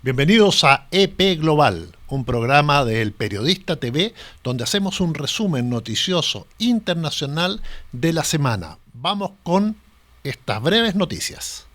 Bienvenidos a EP Global, un programa de El Periodista TV donde hacemos un resumen noticioso internacional de la semana. Vamos con estas breves noticias.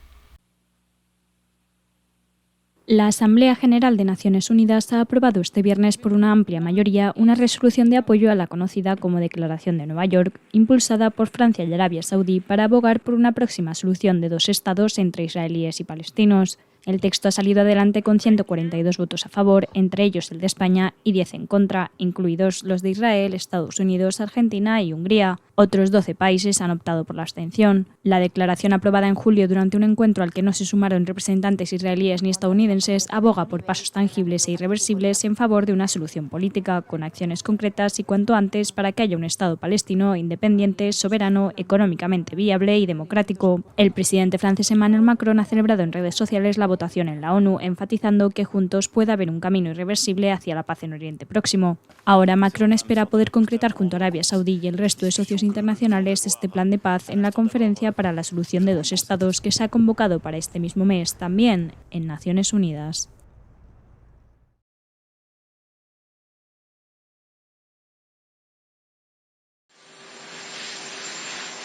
La Asamblea General de Naciones Unidas ha aprobado este viernes por una amplia mayoría una resolución de apoyo a la conocida como Declaración de Nueva York, impulsada por Francia y Arabia Saudí para abogar por una próxima solución de dos estados entre israelíes y palestinos. El texto ha salido adelante con 142 votos a favor, entre ellos el de España, y 10 en contra, incluidos los de Israel, Estados Unidos, Argentina y Hungría. Otros 12 países han optado por la abstención. La declaración aprobada en julio durante un encuentro al que no se sumaron representantes israelíes ni estadounidenses aboga por pasos tangibles e irreversibles en favor de una solución política, con acciones concretas y cuanto antes para que haya un Estado palestino independiente, soberano, económicamente viable y democrático. El presidente francés Emmanuel Macron ha celebrado en redes sociales la votación en la ONU, enfatizando que juntos puede haber un camino irreversible hacia la paz en Oriente Próximo. Ahora Macron espera poder concretar junto a Arabia Saudí y el resto de socios internacionales este plan de paz en la conferencia para la solución de dos estados que se ha convocado para este mismo mes, también en Naciones Unidas.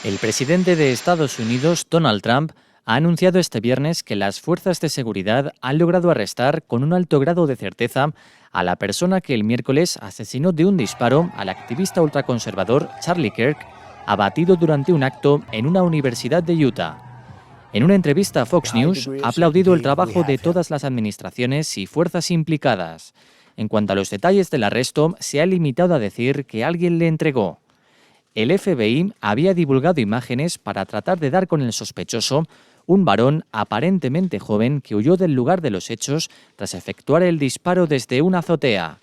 El presidente de Estados Unidos, Donald Trump, ha anunciado este viernes que las fuerzas de seguridad han logrado arrestar con un alto grado de certeza a la persona que el miércoles asesinó de un disparo al activista ultraconservador Charlie Kirk, abatido durante un acto en una universidad de Utah. En una entrevista a Fox News, ha aplaudido el trabajo de todas las administraciones y fuerzas implicadas. En cuanto a los detalles del arresto, se ha limitado a decir que alguien le entregó. El FBI había divulgado imágenes para tratar de dar con el sospechoso, un varón aparentemente joven que huyó del lugar de los hechos tras efectuar el disparo desde una azotea.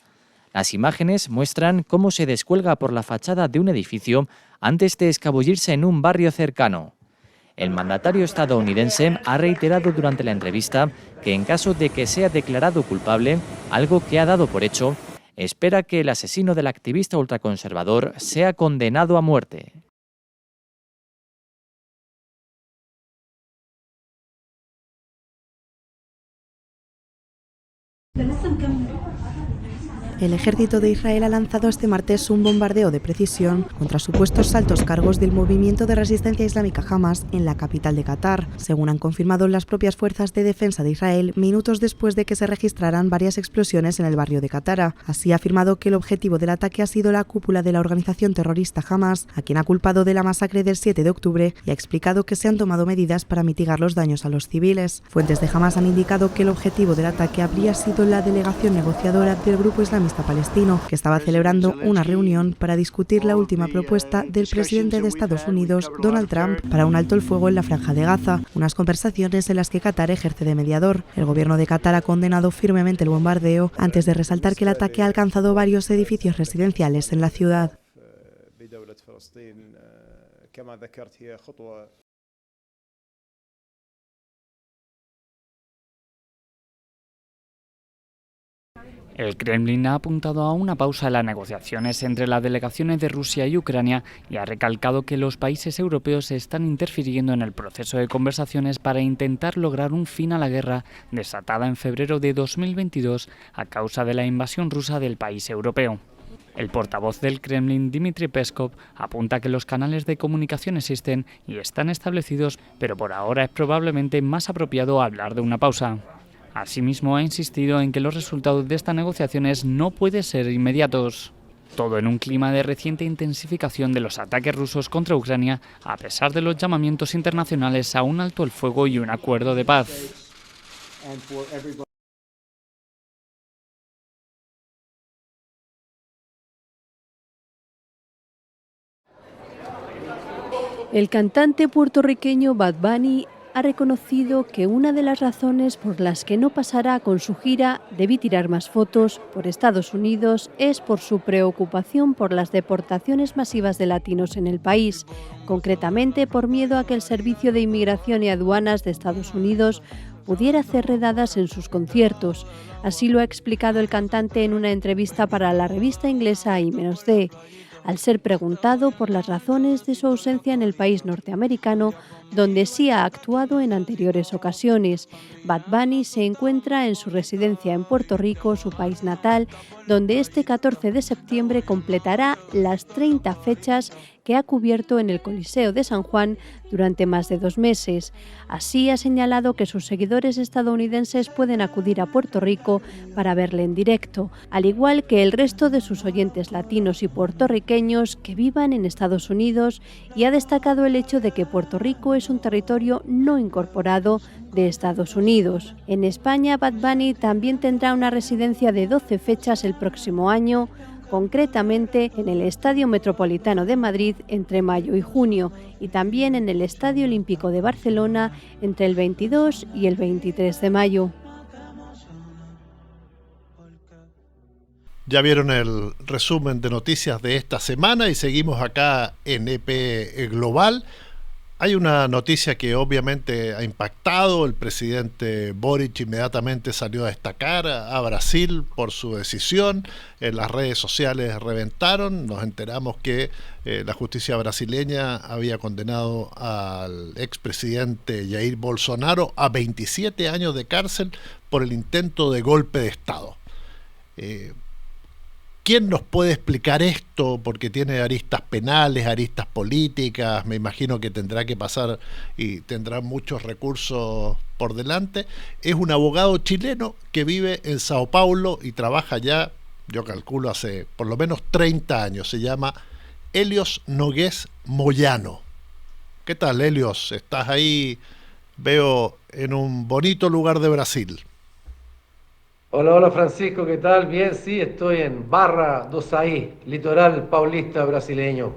Las imágenes muestran cómo se descuelga por la fachada de un edificio antes de escabullirse en un barrio cercano. El mandatario estadounidense ha reiterado durante la entrevista que en caso de que sea declarado culpable, algo que ha dado por hecho, espera que el asesino del activista ultraconservador sea condenado a muerte. El ejército de Israel ha lanzado este martes un bombardeo de precisión contra supuestos altos cargos del movimiento de resistencia islámica Hamas en la capital de Qatar, según han confirmado las propias fuerzas de defensa de Israel minutos después de que se registraran varias explosiones en el barrio de Qatar. Así ha afirmado que el objetivo del ataque ha sido la cúpula de la organización terrorista Hamas, a quien ha culpado de la masacre del 7 de octubre y ha explicado que se han tomado medidas para mitigar los daños a los civiles. Fuentes de Hamas han indicado que el objetivo del ataque habría sido la delegación negociadora del grupo islamista palestino, que estaba celebrando una reunión para discutir la última propuesta del presidente de Estados Unidos, Donald Trump, para un alto el fuego en la Franja de Gaza, unas conversaciones en las que Qatar ejerce de mediador. El gobierno de Qatar ha condenado firmemente el bombardeo, antes de resaltar que el ataque ha alcanzado varios edificios residenciales en la ciudad. El Kremlin ha apuntado a una pausa en las negociaciones entre las delegaciones de Rusia y Ucrania y ha recalcado que los países europeos están interfiriendo en el proceso de conversaciones para intentar lograr un fin a la guerra desatada en febrero de 2022 a causa de la invasión rusa del país europeo. El portavoz del Kremlin, Dmitry Peskov, apunta que los canales de comunicación existen y están establecidos, pero por ahora es probablemente más apropiado hablar de una pausa. Asimismo, ha insistido en que los resultados de estas negociaciones no pueden ser inmediatos. Todo en un clima de reciente intensificación de los ataques rusos contra Ucrania, a pesar de los llamamientos internacionales a un alto el fuego y un acuerdo de paz. El cantante puertorriqueño Bad Bunny ha reconocido que una de las razones por las que no pasará con su gira Debí tirar más fotos por Estados Unidos es por su preocupación por las deportaciones masivas de latinos en el país, concretamente por miedo a que el Servicio de Inmigración y Aduanas de Estados Unidos pudiera hacer redadas en sus conciertos. Así lo ha explicado el cantante en una entrevista para la revista inglesa I-D. al ser preguntado por las razones de su ausencia en el país norteamericano, donde sí ha actuado en anteriores ocasiones. Bad Bunny se encuentra en su residencia en Puerto Rico, su país natal, donde este 14 de septiembre completará las 30 fechas que ha cubierto en el Coliseo de San Juan durante más de 2 meses. Así ha señalado que sus seguidores estadounidenses pueden acudir a Puerto Rico para verle en directo, al igual que el resto de sus oyentes latinos y puertorriqueños que vivan en Estados Unidos, y ha destacado el hecho de que Puerto Rico es un territorio no incorporado de Estados Unidos. En España, Bad Bunny también tendrá una residencia de 12 fechas el próximo año, concretamente en el Estadio Metropolitano de Madrid entre mayo y junio, y también en el Estadio Olímpico de Barcelona entre el 22 y el 23 de mayo. Ya vieron el resumen de noticias de esta semana y seguimos acá en EP Global. Hay una noticia que obviamente ha impactado. El presidente Boric inmediatamente salió a destacar a Brasil por su decisión. En las redes sociales reventaron. Nos enteramos que la justicia brasileña había condenado al expresidente Jair Bolsonaro a 27 años de cárcel por el intento de golpe de Estado. ¿Quién nos puede explicar esto? Porque tiene aristas penales, aristas políticas, me imagino que tendrá que pasar y tendrá muchos recursos por delante. Es un abogado chileno que vive en Sao Paulo y trabaja ya, yo calculo, hace por lo menos 30 años. Se llama Helios Nogués Moyano. ¿Qué tal, Helios? Estás ahí, veo, en un bonito lugar de Brasil. Hola, hola Francisco, ¿qué tal? Bien, sí, estoy en Barra do Saí, litoral paulista brasileño.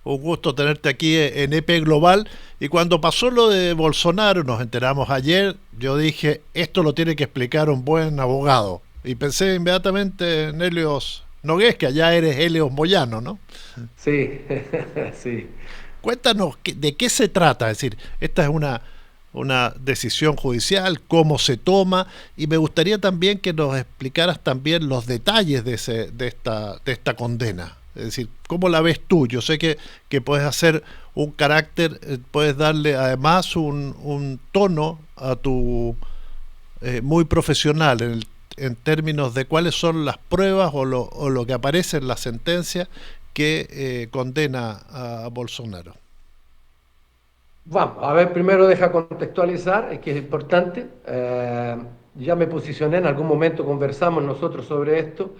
Un gusto tenerte aquí en EP Global. Y cuando pasó lo de Bolsonaro, nos enteramos ayer, yo dije, esto lo tiene que explicar un buen abogado. Y pensé inmediatamente en Helios Nogués, que allá eres Helios Moyano, ¿no? Sí, sí. Cuéntanos de qué se trata. Es decir, esta es una decisión judicial, cómo se toma, y me gustaría también que nos explicaras también los detalles de esta condena. Es decir, ¿cómo la ves tú? Yo sé que puedes hacer un carácter, puedes darle además un tono a tu muy profesional en términos de cuáles son las pruebas o lo que aparece en la sentencia que condena a Bolsonaro. Vamos, a ver, primero deja contextualizar, es que es importante. Ya me posicioné, en algún momento conversamos nosotros sobre esto.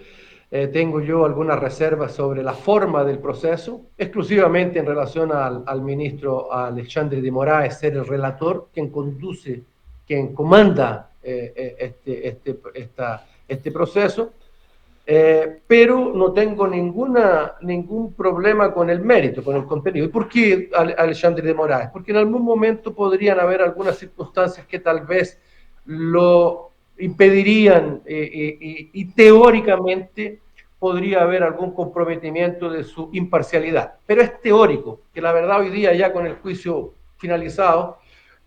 Tengo yo algunas reservas sobre la forma del proceso, exclusivamente en relación al ministro Alexandre de Moraes, ser el relator, quien conduce, quien comanda este proceso. Pero no tengo ningún problema con el mérito, con el contenido. ¿Y por qué Alexandre de Moraes? Porque en algún momento podrían haber algunas circunstancias que tal vez lo impedirían y teóricamente podría haber algún comprometimiento de su imparcialidad. Pero es teórico, que la verdad hoy día ya con el juicio finalizado,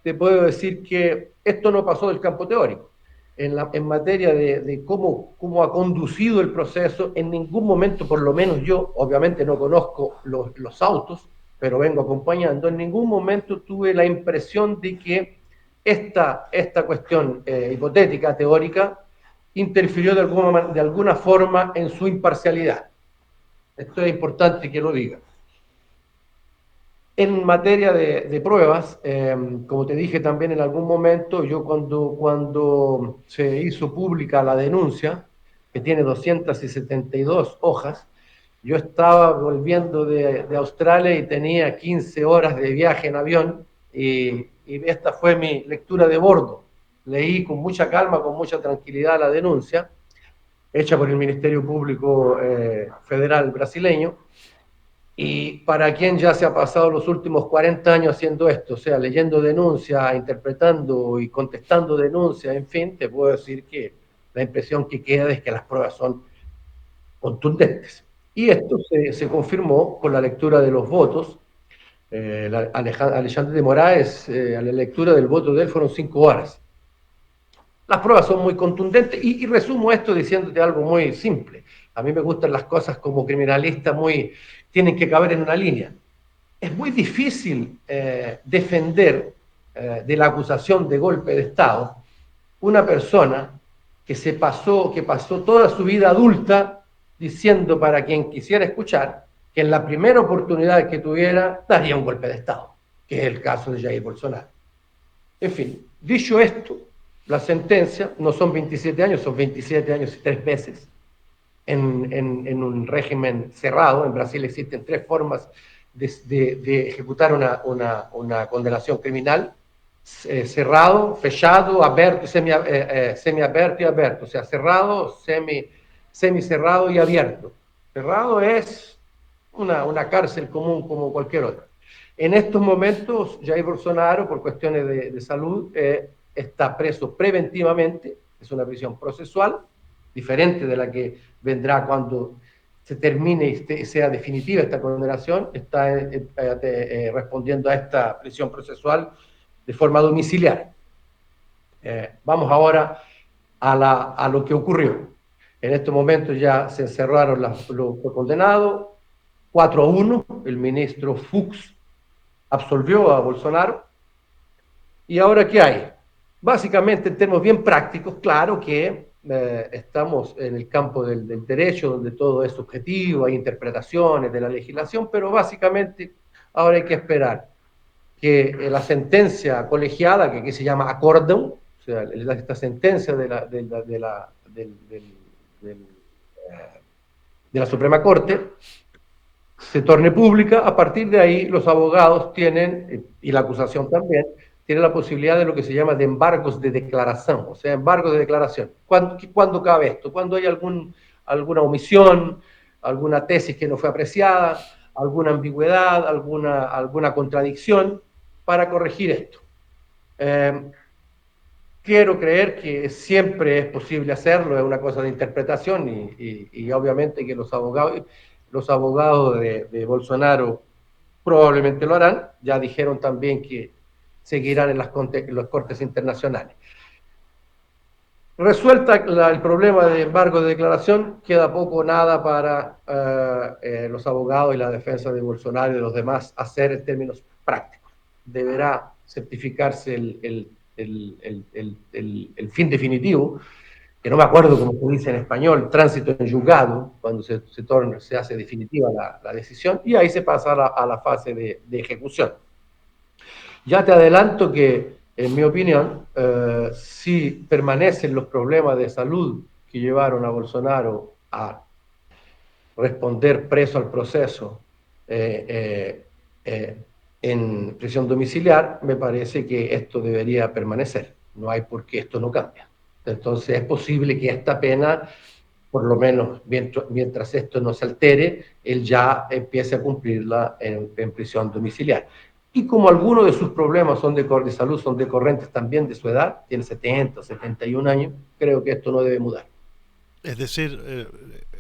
te puedo decir que esto no pasó del campo teórico. En materia de cómo ha conducido el proceso, en ningún momento, por lo menos yo, obviamente no conozco los autos, pero vengo acompañando, en ningún momento tuve la impresión de que esta cuestión hipotética, teórica, interfirió de alguna forma en su imparcialidad. Esto es importante que lo diga. En materia de pruebas, como te dije también en algún momento, yo cuando se hizo pública la denuncia, que tiene 272 hojas, yo estaba volviendo de Australia y tenía 15 horas de viaje en avión y esta fue mi lectura de bordo. Leí con mucha calma, con mucha tranquilidad la denuncia, hecha por el Ministerio Público Federal brasileño. Y para quien ya se ha pasado los últimos 40 años haciendo esto, o sea, leyendo denuncias, interpretando y contestando denuncias, en fin, te puedo decir que la impresión que queda es que las pruebas son contundentes. Y esto se confirmó con la lectura de los votos. Alexandre de Moraes, a la lectura del voto de él fueron 5 horas. Las pruebas son muy contundentes y resumo esto diciéndote algo muy simple. A mí me gustan las cosas como criminalista tienen que caber en una línea. Es muy difícil defender de la acusación de golpe de Estado una persona que pasó toda su vida adulta diciendo para quien quisiera escuchar que en la primera oportunidad que tuviera daría un golpe de Estado, que es el caso de Jair Bolsonaro. En fin, dicho esto, la sentencia no son 27 años, son 27 años y 3 meses en un régimen cerrado. En Brasil existen 3 formas de ejecutar una condenación criminal: cerrado, fechado, aberto, semiaberto y abierto. O sea, cerrado, semicerrado y abierto. Cerrado es una cárcel común como cualquier otra. En estos momentos, Jair Bolsonaro, por cuestiones de salud, está preso preventivamente. Es una prisión procesual, diferente de la que vendrá cuando se termine y sea definitiva esta condenación. Está respondiendo a esta prisión procesual de forma domiciliar. Vamos ahora a lo que ocurrió. En estos momentos ya se encerraron los condenados, 4-1, el ministro Fux absolvió a Bolsonaro. ¿Y ahora qué hay? Básicamente, en términos bien prácticos, claro que estamos en el campo del derecho, donde todo es subjetivo, hay interpretaciones de la legislación, pero básicamente ahora hay que esperar que la sentencia colegiada, que aquí se llama acórdão, o sea, esta sentencia de la Suprema Corte, se torne pública. A partir de ahí, los abogados tienen, y la acusación también, tiene la posibilidad de lo que se llama de embargos de declaración, o sea, embargos de declaración. ¿Cuándo cabe esto? Cuando hay alguna omisión, alguna tesis que no fue apreciada, alguna ambigüedad, alguna contradicción, para corregir esto. Quiero creer que siempre es posible hacerlo, es una cosa de interpretación y obviamente que los abogados de Bolsonaro probablemente lo harán. Ya dijeron también que seguirán en las cortes internacionales. Resuelta el problema de embargo de declaración, queda poco o nada para los abogados y la defensa de Bolsonaro y de los demás hacer en términos prácticos. Deberá certificarse el fin definitivo, que no me acuerdo cómo se dice en español, tránsito en juzgado, cuando se hace definitiva la decisión, y ahí se pasa a la fase de ejecución. Ya te adelanto que, en mi opinión, si permanecen los problemas de salud que llevaron a Bolsonaro a responder preso al proceso en prisión domiciliar, me parece que esto debería permanecer. No hay por qué esto no cambie. Entonces es posible que esta pena, por lo menos mientras esto no se altere, él ya empiece a cumplirla en prisión domiciliar. Y como algunos de sus problemas de salud son decorrentes también de su edad, tiene 70, 71 años, creo que esto no debe mudar. Es decir,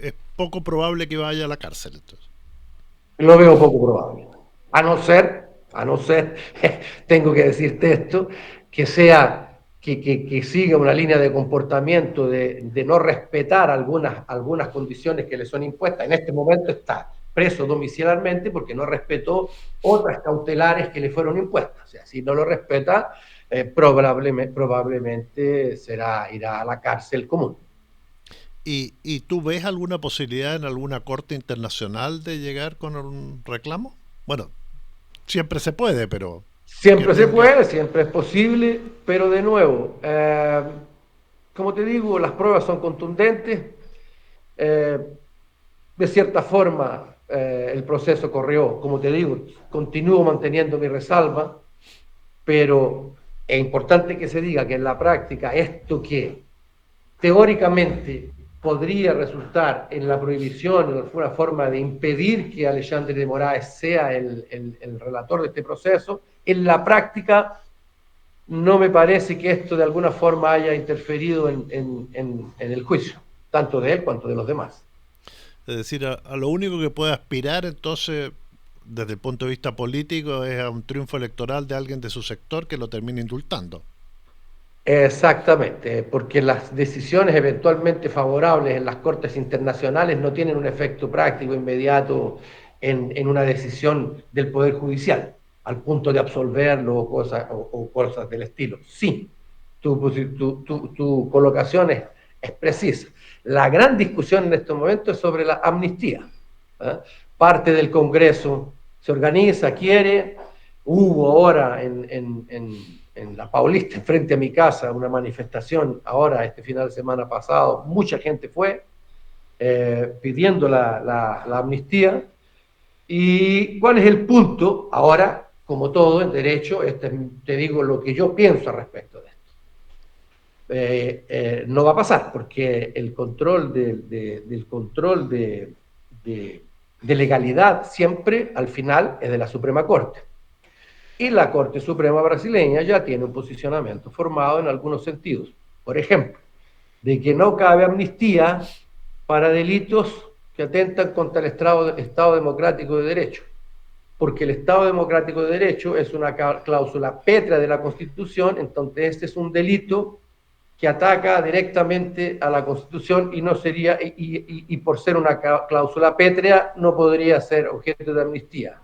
es poco probable que vaya a la cárcel, entonces. Lo veo poco probable. A no ser, tengo que decirte esto, que siga una línea de comportamiento de no respetar algunas condiciones que le son impuestas. En este momento está preso domiciliarmente porque no respetó otras cautelares que le fueron impuestas. O sea, si no lo respeta, probablemente irá a la cárcel común. ¿Y tú ves alguna posibilidad en alguna corte internacional de llegar con un reclamo? Bueno, siempre se puede, pero... Siempre se puede, siempre es posible, pero de nuevo, como te digo, las pruebas son contundentes. De cierta forma, el proceso corrió, como te digo, continúo manteniendo mi resalva, pero es importante que se diga que en la práctica esto que teóricamente podría resultar en la prohibición o en una forma de impedir que Alexandre de Moraes sea el relator de este proceso, en la práctica no me parece que esto de alguna forma haya interferido en el juicio, tanto de él cuanto de los demás. Es decir, a lo único que puede aspirar entonces, desde el punto de vista político, es a un triunfo electoral de alguien de su sector que lo termine indultando. Exactamente, porque las decisiones eventualmente favorables en las cortes internacionales no tienen un efecto práctico inmediato en una decisión del Poder Judicial, al punto de absolverlo o cosas del estilo. Sí, tu colocación es precisa. La gran discusión en estos momentos es sobre la amnistía. ¿Eh? Parte del Congreso se organiza, quiere. Hubo ahora en La Paulista, frente a mi casa, una manifestación ahora, este final de semana pasado, mucha gente fue pidiendo la amnistía. ¿Y cuál es el punto? Ahora, como todo en derecho, te digo lo que yo pienso al respecto de esto. No va a pasar, porque el control del control de legalidad siempre, al final, es de la Suprema Corte. Y la Corte Suprema brasileña ya tiene un posicionamiento formado en algunos sentidos. Por ejemplo, de que no cabe amnistía para delitos que atentan contra el Estado Democrático de Derecho, porque el Estado Democrático de Derecho es una cláusula pétrea de la Constitución, entonces este es un delito que ataca directamente a la Constitución y no sería, y por ser una cláusula pétrea no podría ser objeto de amnistía.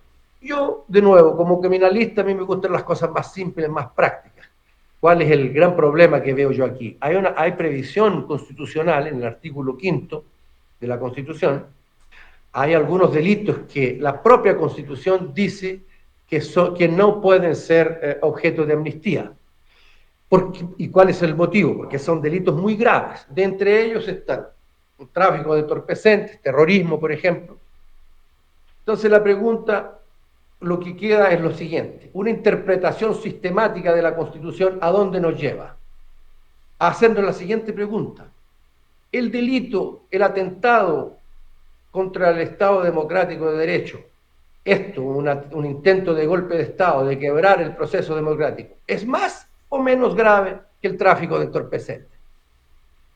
Yo, de nuevo, como criminalista, a mí me gustan las cosas más simples, más prácticas. ¿Cuál es el gran problema que veo yo aquí? Hay previsión constitucional en el artículo 5 de la Constitución. Hay algunos delitos que la propia Constitución dice que no pueden ser objeto de amnistía. ¿Y cuál es el motivo? Porque son delitos muy graves. De entre ellos están el tráfico de entorpecentes, terrorismo, por ejemplo. Entonces la pregunta, lo que queda es lo siguiente: una interpretación sistemática de la Constitución, ¿a dónde nos lleva? Haciendo la siguiente pregunta: el delito, el atentado contra el Estado Democrático de Derecho, un intento de golpe de Estado, de quebrar el proceso democrático, ¿es más o menos grave que el tráfico de entorpecentes?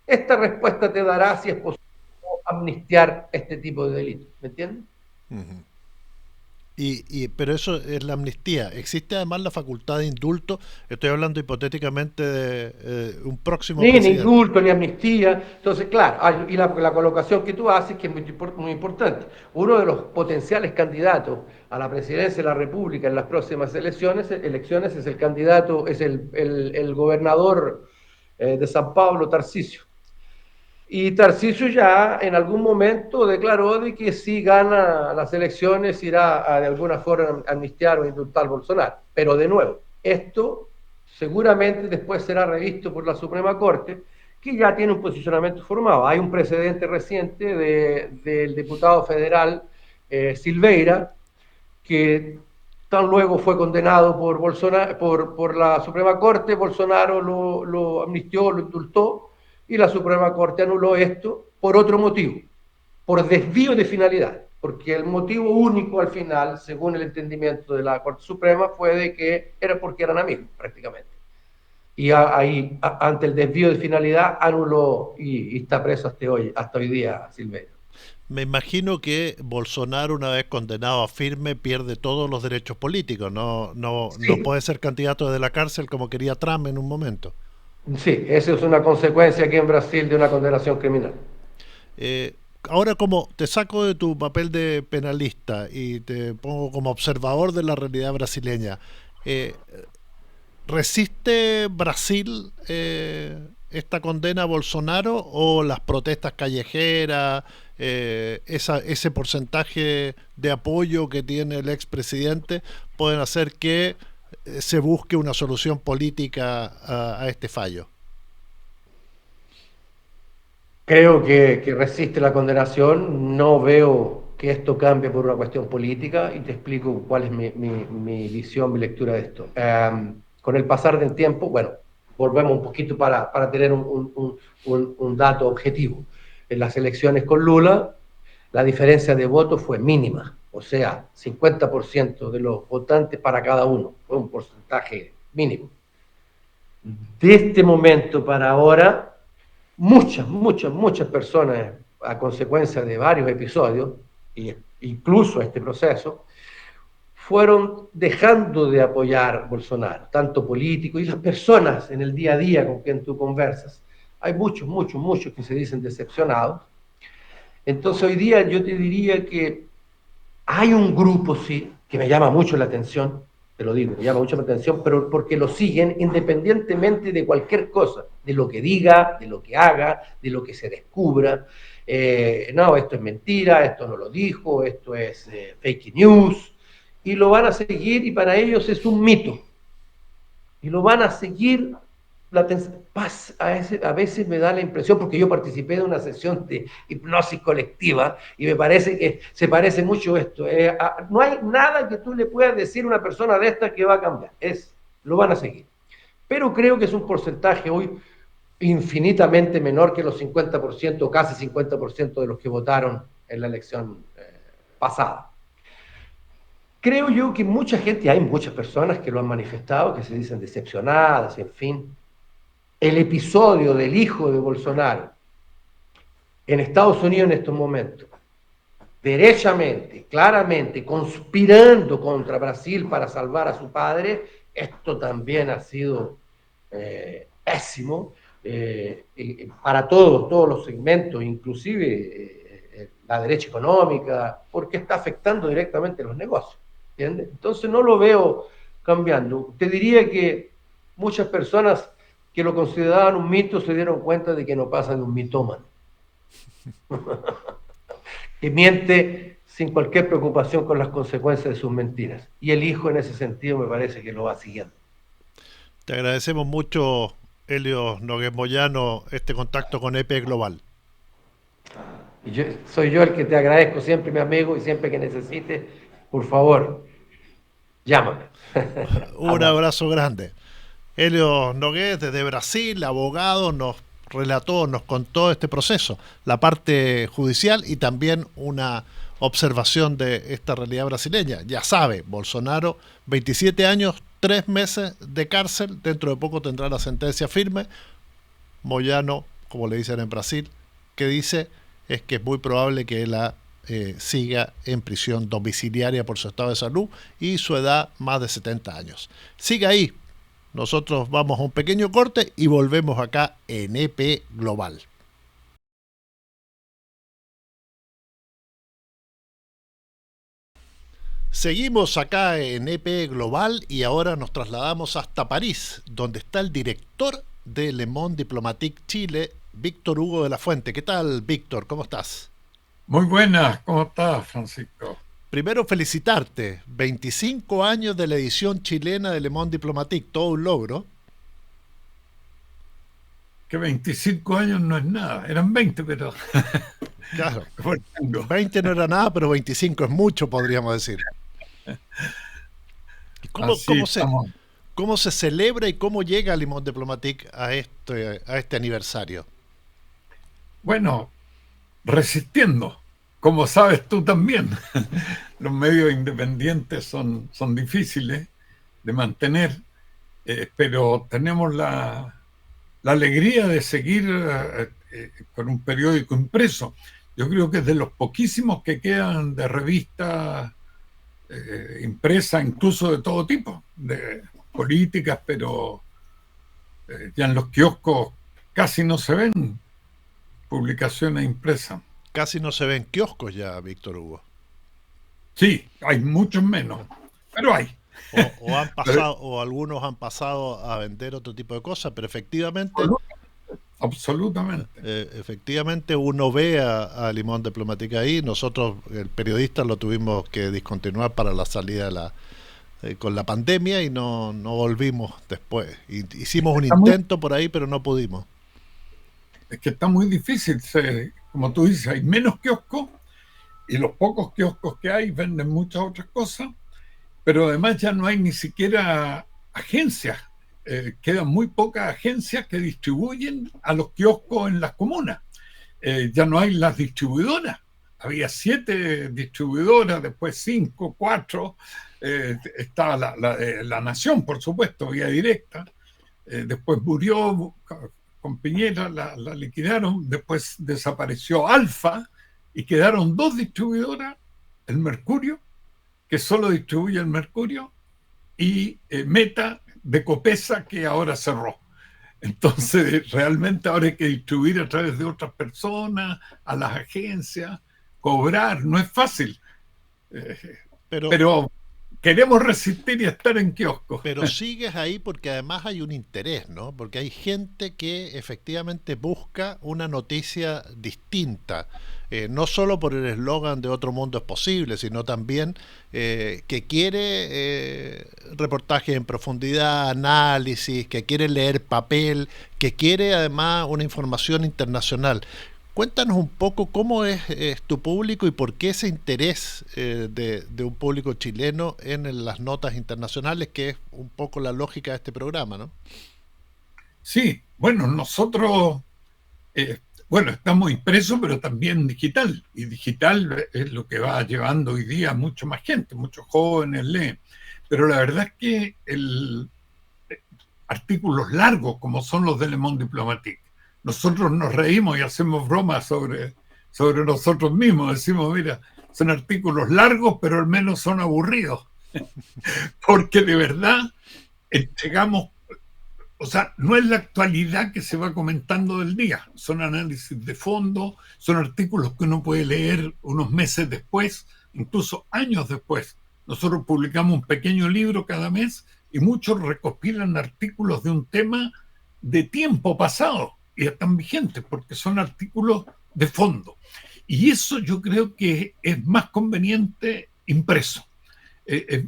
Esta respuesta te dará si es posible amnistiar este tipo de delitos, ¿me entiendes? Uh-huh. Pero eso es la amnistía. ¿Existe además la facultad de indulto? Estoy hablando hipotéticamente de un próximo presidente. Ni indulto, ni amnistía. Entonces, claro, y la colocación que tú haces, que es muy importante. Uno de los potenciales candidatos a la presidencia de la República en las próximas elecciones es el candidato, es el gobernador de San Pablo, Tarcisio. Y Tarcisio ya en algún momento declaró de que si gana las elecciones irá de alguna forma a amnistiar o indultar a Bolsonaro. Pero de nuevo, esto seguramente después será revisto por la Suprema Corte, que ya tiene un posicionamiento formado. Hay un precedente reciente del diputado federal Silveira, que tan luego fue condenado por Bolsonaro, por la Suprema Corte. Bolsonaro lo amnistió, lo indultó, y la Suprema Corte anuló esto por otro motivo, por desvío de finalidad, porque el motivo único al final, según el entendimiento de la Corte Suprema, fue de que era porque eran amigos, prácticamente. Y ahí, ante el desvío de finalidad, anuló y está preso hasta hoy día Silveira. Me imagino que Bolsonaro, una vez condenado a firme, pierde todos los derechos políticos. No puede ser candidato desde la cárcel como quería Trump en un momento. Sí, esa es una consecuencia aquí en Brasil de una condenación criminal. Ahora, como te saco de tu papel de penalista y te pongo como observador de la realidad brasileña, ¿resiste Brasil esta condena a Bolsonaro o las protestas callejeras, ese porcentaje de apoyo que tiene el expresidente pueden hacer que se busque una solución política a este fallo? Creo que resiste la condenación. No veo que esto cambie por una cuestión política y te explico cuál es mi visión, mi lectura de esto. Con el pasar del tiempo, bueno, volvemos un poquito para tener un dato objetivo. En las elecciones con Lula, la diferencia de votos fue mínima, o sea, 50% de los votantes para cada uno, fue un porcentaje mínimo. De este momento para ahora, muchas personas, a consecuencia de varios episodios, incluso este proceso, fueron dejando de apoyar Bolsonaro, tanto políticos y las personas en el día a día con quien tú conversas. Hay muchos que se dicen decepcionados. Entonces hoy día yo te diría que hay un grupo, sí, que me llama mucho la atención, te lo digo, me llama mucho la atención, pero porque lo siguen independientemente de cualquier cosa, de lo que diga, de lo que haga, de lo que se descubra. No, esto es mentira, esto no lo dijo, esto es fake news, y lo van a seguir y para ellos es un mito. Y lo van a seguir. A veces me da la impresión, porque yo participé de una sesión de hipnosis colectiva y me parece que se parece mucho esto. No hay nada que tú le puedas decir a una persona de esta que va a cambiar. Lo van a seguir. Pero creo que es un porcentaje hoy infinitamente menor que los 50%, casi 50% de los que votaron en la elección pasada. Creo yo que mucha gente, hay muchas personas que lo han manifestado, que se dicen decepcionadas, en fin. El episodio del hijo de Bolsonaro en Estados Unidos en estos momentos, derechamente, claramente, conspirando contra Brasil para salvar a su padre, esto también ha sido pésimo para todos los segmentos, inclusive la derecha económica, porque está afectando directamente los negocios, ¿entiendes? Entonces no lo veo cambiando. Te diría que muchas personas que lo consideraban un mito se dieron cuenta de que no pasa de un mitómano. Que miente sin cualquier preocupación con las consecuencias de sus mentiras. Y el hijo en ese sentido me parece que lo va siguiendo. Te agradecemos mucho, Elio Nogués Moyano, este contacto con EP Global. Y soy yo el que te agradezco siempre, mi amigo, y siempre que necesites, por favor, llámame. Un abrazo grande. Elio Nogués, desde Brasil, abogado, nos relató, nos contó este proceso, la parte judicial y también una observación de esta realidad brasileña. Ya sabe, Bolsonaro, 27 años, 3 meses de cárcel, dentro de poco tendrá la sentencia firme. Moyano, como le dicen en Brasil, que dice es que es muy probable que él siga en prisión domiciliaria por su estado de salud y su edad más de 70 años. Sigue ahí. Nosotros vamos a un pequeño corte y volvemos acá en EP Global. Seguimos acá en EP Global y ahora nos trasladamos hasta París, donde está el director de Le Monde Diplomatique Chile, Víctor Hugo de la Fuente. ¿Qué tal, Víctor? ¿Cómo estás? Muy buenas, ¿cómo estás, Francisco? Primero felicitarte, 25 años de la edición chilena de Le Monde Diplomatique, todo un logro. Que 25 años no es nada, eran 20, pero... Claro, 20 no era nada, pero 25 es mucho, podríamos decir. ¿Cómo se celebra y cómo llega Le Monde Diplomatique a este aniversario? Bueno, resistiendo. Como sabes tú también, los medios independientes son difíciles de mantener, pero tenemos la alegría de seguir con un periódico impreso. Yo creo que es de los poquísimos que quedan de revistas impresas, incluso de todo tipo, de políticas, pero ya en los kioscos casi no se ven publicaciones impresas. Casi no se ven kioscos ya, Víctor Hugo. Sí, hay muchos menos, pero hay. O algunos han pasado a vender otro tipo de cosas, pero efectivamente... Absolutamente. Efectivamente uno ve a Le Monde Diplomatique ahí. Nosotros, el periodista, lo tuvimos que discontinuar para la salida con la pandemia y no volvimos después. Hicimos un intento por ahí, pero no pudimos. Es que está muy difícil. Como tú dices, hay menos kioscos y los pocos kioscos que hay venden muchas otras cosas, pero además ya no hay ni siquiera agencias. Quedan muy pocas agencias que distribuyen a los kioscos en las comunas. Ya no hay las distribuidoras. Había 7 distribuidoras, después 5, 4. Estaba la Nación, por supuesto, vía directa. Después murió con Piñera, la liquidaron. Después desapareció Alfa y quedaron 2 distribuidoras, el Mercurio que solo distribuye el mercurio, y Meta de Copesa, que ahora cerró. Entonces, realmente ahora hay que distribuir a través de otras personas, a las agencias, cobrar, no es fácil. Pero queremos resistir y estar en kioscos. Pero sigues ahí porque además hay un interés, ¿no? Porque hay gente que efectivamente busca una noticia distinta, no solo por el eslogan de Otro Mundo es Posible, sino también que quiere reportajes en profundidad, análisis, que quiere leer papel, que quiere además una información internacional. Cuéntanos un poco cómo es tu público y por qué ese interés de un público chileno en las notas internacionales, que es un poco la lógica de este programa, ¿no? Sí, bueno, nosotros estamos impresos, pero también digital. Y digital es lo que va llevando hoy día a mucho más gente, muchos jóvenes leen. Pero la verdad es que artículos largos, como son los de Le Monde Diplomatique, nosotros nos reímos y hacemos bromas sobre nosotros mismos. Decimos, mira, son artículos largos, pero al menos son aburridos. Porque de verdad entregamos, o sea, no es la actualidad que se va comentando del día. Son análisis de fondo, son artículos que uno puede leer unos meses después, incluso años después. Nosotros publicamos un pequeño libro cada mes y muchos recopilan artículos de un tema de tiempo pasado y están vigentes porque son artículos de fondo. Y eso yo creo que es más conveniente impreso. Es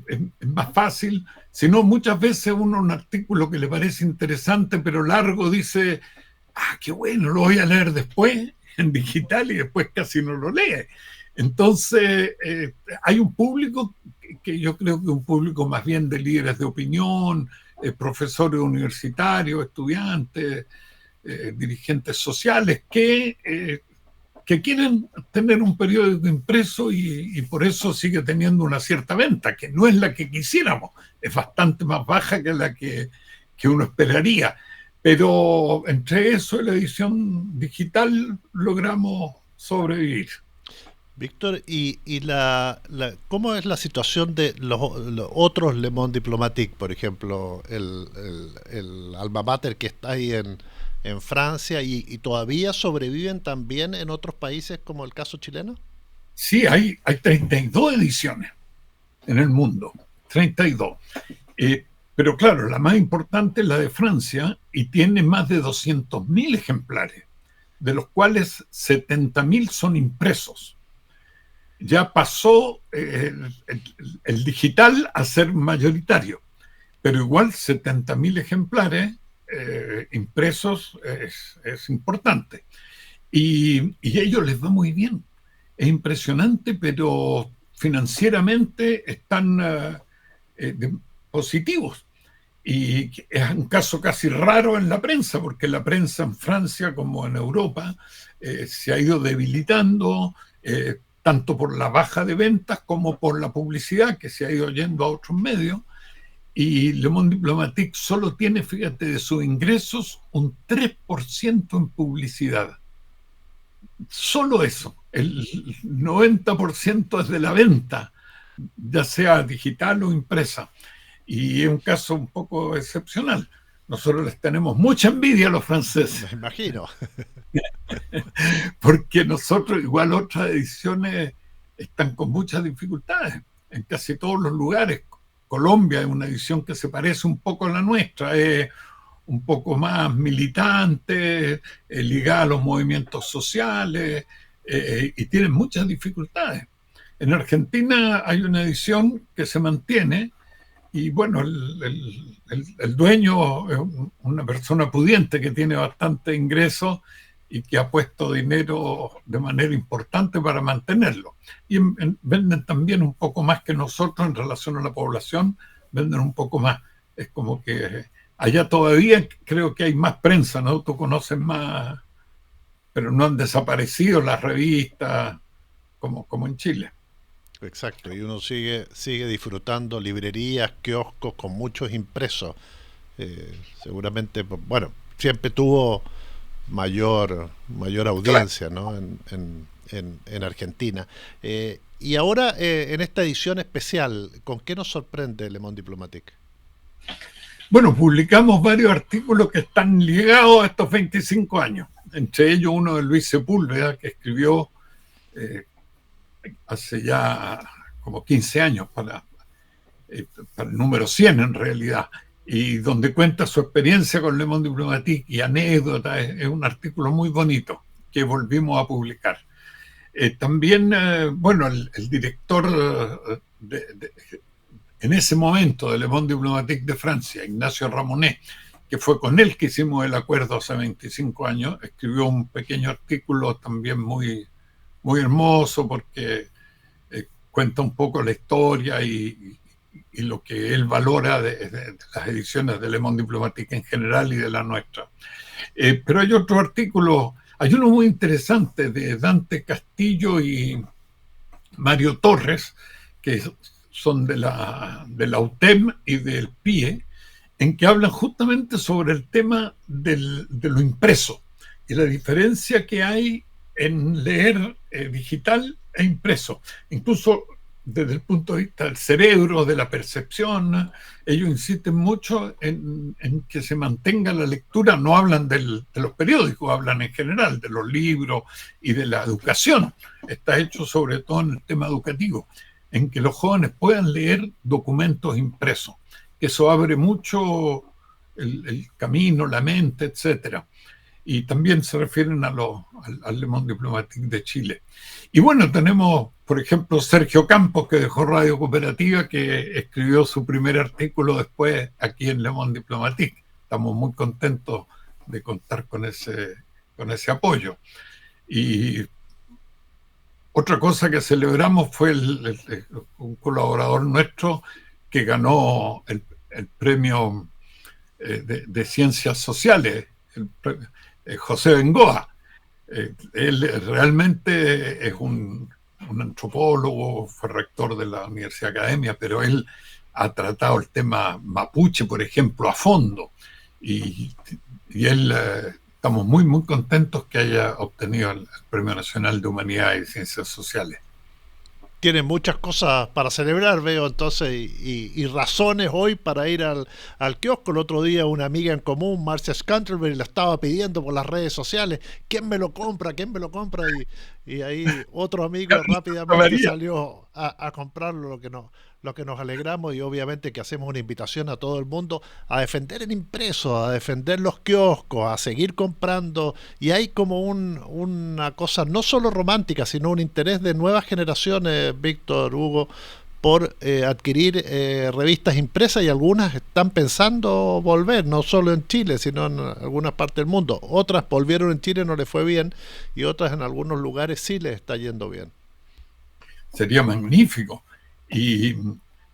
más fácil. Si no, muchas veces uno un artículo que le parece interesante pero largo dice, qué bueno, lo voy a leer después en digital, y después casi no lo lee. Entonces hay un público que yo creo que es un público más bien de líderes de opinión, profesores universitarios, estudiantes, dirigentes sociales que quieren tener un periódico impreso y por eso sigue teniendo una cierta venta, que no es la que quisiéramos, es bastante más baja que la que uno esperaría. Pero entre eso y la edición digital logramos sobrevivir. Víctor, ¿y cómo es la situación de los otros Le Monde Diplomatique, por ejemplo, el alma mater que está ahí en Francia, y todavía sobreviven también en otros países como el caso chileno? Sí, hay 32 ediciones en el mundo, 32. Pero claro, la más importante es la de Francia y tiene más de 200.000 ejemplares, de los cuales 70.000 son impresos. Ya pasó el digital a ser mayoritario, pero igual 70.000 ejemplares impresos es importante. Y a ellos les va muy bien. Es impresionante, pero financieramente están positivos. Y es un caso casi raro en la prensa, porque la prensa en Francia como en Europa se ha ido debilitando, tanto por la baja de ventas como por la publicidad que se ha ido yendo a otros medios. Y Le Monde Diplomatique solo tiene, fíjate, de sus ingresos un 3% en publicidad. Solo eso. El 90% es de la venta, ya sea digital o impresa. Y es un caso un poco excepcional. Nosotros les tenemos mucha envidia a los franceses. Me imagino. Porque nosotros, igual otras ediciones, están con muchas dificultades en casi todos los lugares. Colombia es una edición que se parece un poco a la nuestra, es un poco más militante, ligada a los movimientos sociales, y tienen muchas dificultades. En Argentina hay una edición que se mantiene, y bueno, el dueño es una persona pudiente que tiene bastante ingreso y que ha puesto dinero de manera importante para mantenerlo. Y venden también un poco más que nosotros en relación a la población, venden un poco más. Es como que allá todavía creo que hay más prensa, ¿no? Tú conoces más, pero no han desaparecido las revistas como en Chile. Exacto, y uno sigue disfrutando librerías, kioscos con muchos impresos. Seguramente, bueno, siempre tuvo mayor audiencia, ¿no? en Argentina. Y ahora, en esta edición especial, ¿con qué nos sorprende Le Monde Diplomatique? Bueno, publicamos varios artículos que están ligados a estos 25 años. Entre ellos uno de Luis Sepúlveda, que escribió hace ya como 15 años para el número 100 en realidad, y donde cuenta su experiencia con Le Monde Diplomatique y anécdotas. Es un artículo muy bonito que volvimos a publicar. También, bueno, el director en ese momento de Le Monde Diplomatique de Francia, Ignacio Ramonet, que fue con él que hicimos el acuerdo hace 25 años, escribió un pequeño artículo también muy, muy hermoso porque cuenta un poco la historia y lo que él valora de las ediciones de Le Monde Diplomatique en general y de la nuestra. Pero hay otro artículo, hay uno muy interesante de Dante Castillo y Mario Torres, que son de la UTEM y del PIE, en que hablan justamente sobre el tema de lo impreso y la diferencia que hay en leer digital e impreso. Incluso desde el punto de vista del cerebro, de la percepción, ellos insisten mucho en que se mantenga la lectura. No hablan de los periódicos, hablan en general de los libros y de la educación. Está hecho sobre todo en el tema educativo, en que los jóvenes puedan leer documentos impresos. Eso abre mucho el camino, la mente, etcétera. Y también se refieren al Le Monde Diplomatique de Chile. Y bueno, tenemos, por ejemplo, Sergio Campos, que dejó Radio Cooperativa, que escribió su primer artículo después aquí en Le Monde Diplomatique. Estamos muy contentos de contar con ese apoyo. Y otra cosa que celebramos fue un colaborador nuestro que ganó el premio de Ciencias Sociales, José Bengoa. Él realmente es un antropólogo, fue rector de la Universidad Academia, pero él ha tratado el tema mapuche, por ejemplo, a fondo. Y él, estamos muy, muy contentos que haya obtenido el Premio Nacional de Humanidad y Ciencias Sociales. Tienen muchas cosas para celebrar, veo entonces, y razones hoy para ir al kiosco. El otro día una amiga en común, Marcia Scanterberry, la estaba pidiendo por las redes sociales, ¿quién me lo compra? ¿Quién me lo compra? Y ahí otro amigo rápidamente salió a comprarlo, lo que nos alegramos, y obviamente que hacemos una invitación a todo el mundo a defender el impreso, a defender los kioscos, a seguir comprando, y hay como una cosa no solo romántica, sino un interés de nuevas generaciones, Víctor, Hugo, por adquirir revistas impresas, y algunas están pensando volver, no solo en Chile, sino en algunas partes del mundo. Otras volvieron en Chile, no les fue bien, y otras en algunos lugares sí les está yendo bien. Sería magnífico. Y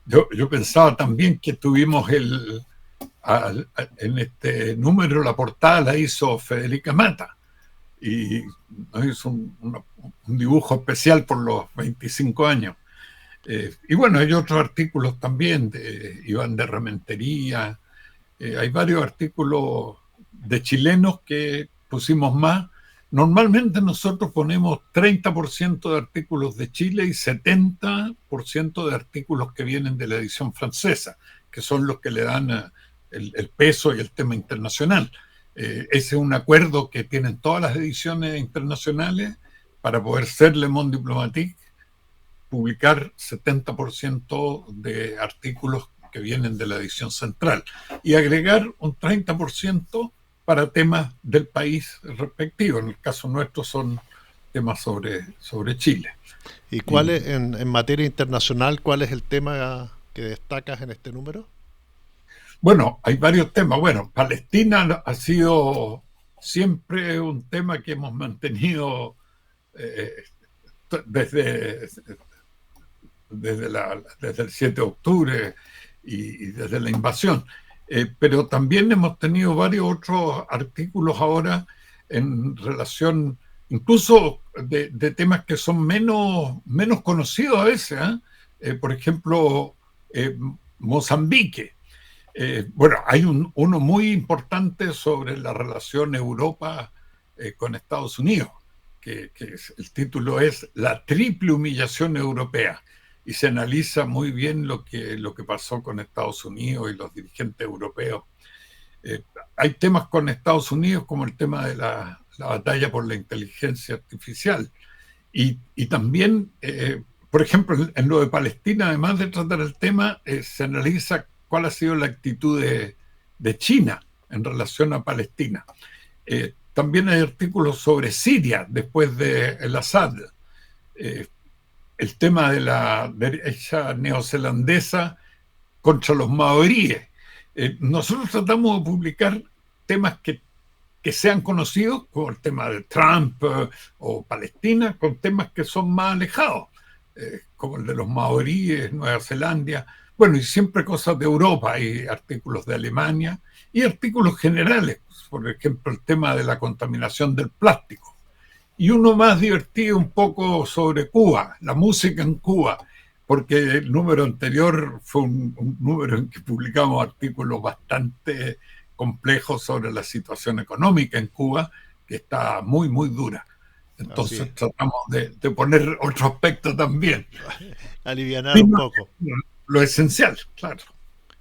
yo pensaba también que tuvimos en este número la portada la hizo Federica Mata, y nos hizo un dibujo especial por los 25 años. Y bueno, hay otros artículos también de Iván de Rementería. Hay varios artículos de chilenos que pusimos más. Normalmente nosotros ponemos 30% de artículos de Chile y 70% de artículos que vienen de la edición francesa, que son los que le dan el peso y el tema internacional. Ese es un acuerdo que tienen todas las ediciones internacionales para poder ser Le Monde Diplomatique, publicar 70% de artículos que vienen de la edición central y agregar un 30% para temas del país respectivo. En el caso nuestro son temas sobre Chile. ¿Y cuál es, en materia internacional, cuál es el tema que destacas en este número? Bueno, hay varios temas. Bueno, Palestina ha sido siempre un tema que hemos mantenido desde el 7 de octubre y desde la invasión. Pero también hemos tenido varios otros artículos ahora en relación, incluso de temas que son menos conocidos a veces. Por ejemplo, Mozambique. Bueno, hay uno muy importante sobre la relación Europa con Estados Unidos, el título es La triple humillación europea, y se analiza muy bien lo que pasó con Estados Unidos y los dirigentes europeos. Hay temas con Estados Unidos como el tema de la batalla por la inteligencia artificial, y también, por ejemplo, en lo de Palestina, además de tratar el tema, se analiza cuál ha sido la actitud de China en relación a Palestina. También hay artículos sobre Siria después de el Assad, el tema de la derecha neozelandesa contra los maoríes. Nosotros tratamos de publicar temas que sean conocidos, como el tema de Trump o Palestina, con temas que son más alejados, como el de los maoríes, Nueva Zelanda. Bueno, y siempre cosas de Europa, hay artículos de Alemania y artículos generales, por ejemplo, el tema de la contaminación del plástico. Y uno más divertido un poco sobre Cuba, la música en Cuba, porque el número anterior fue un número en que publicamos artículos bastante complejos sobre la situación económica en Cuba, que está muy, muy dura. Entonces tratamos de poner otro aspecto también. Alivianar un poco. Lo esencial, claro.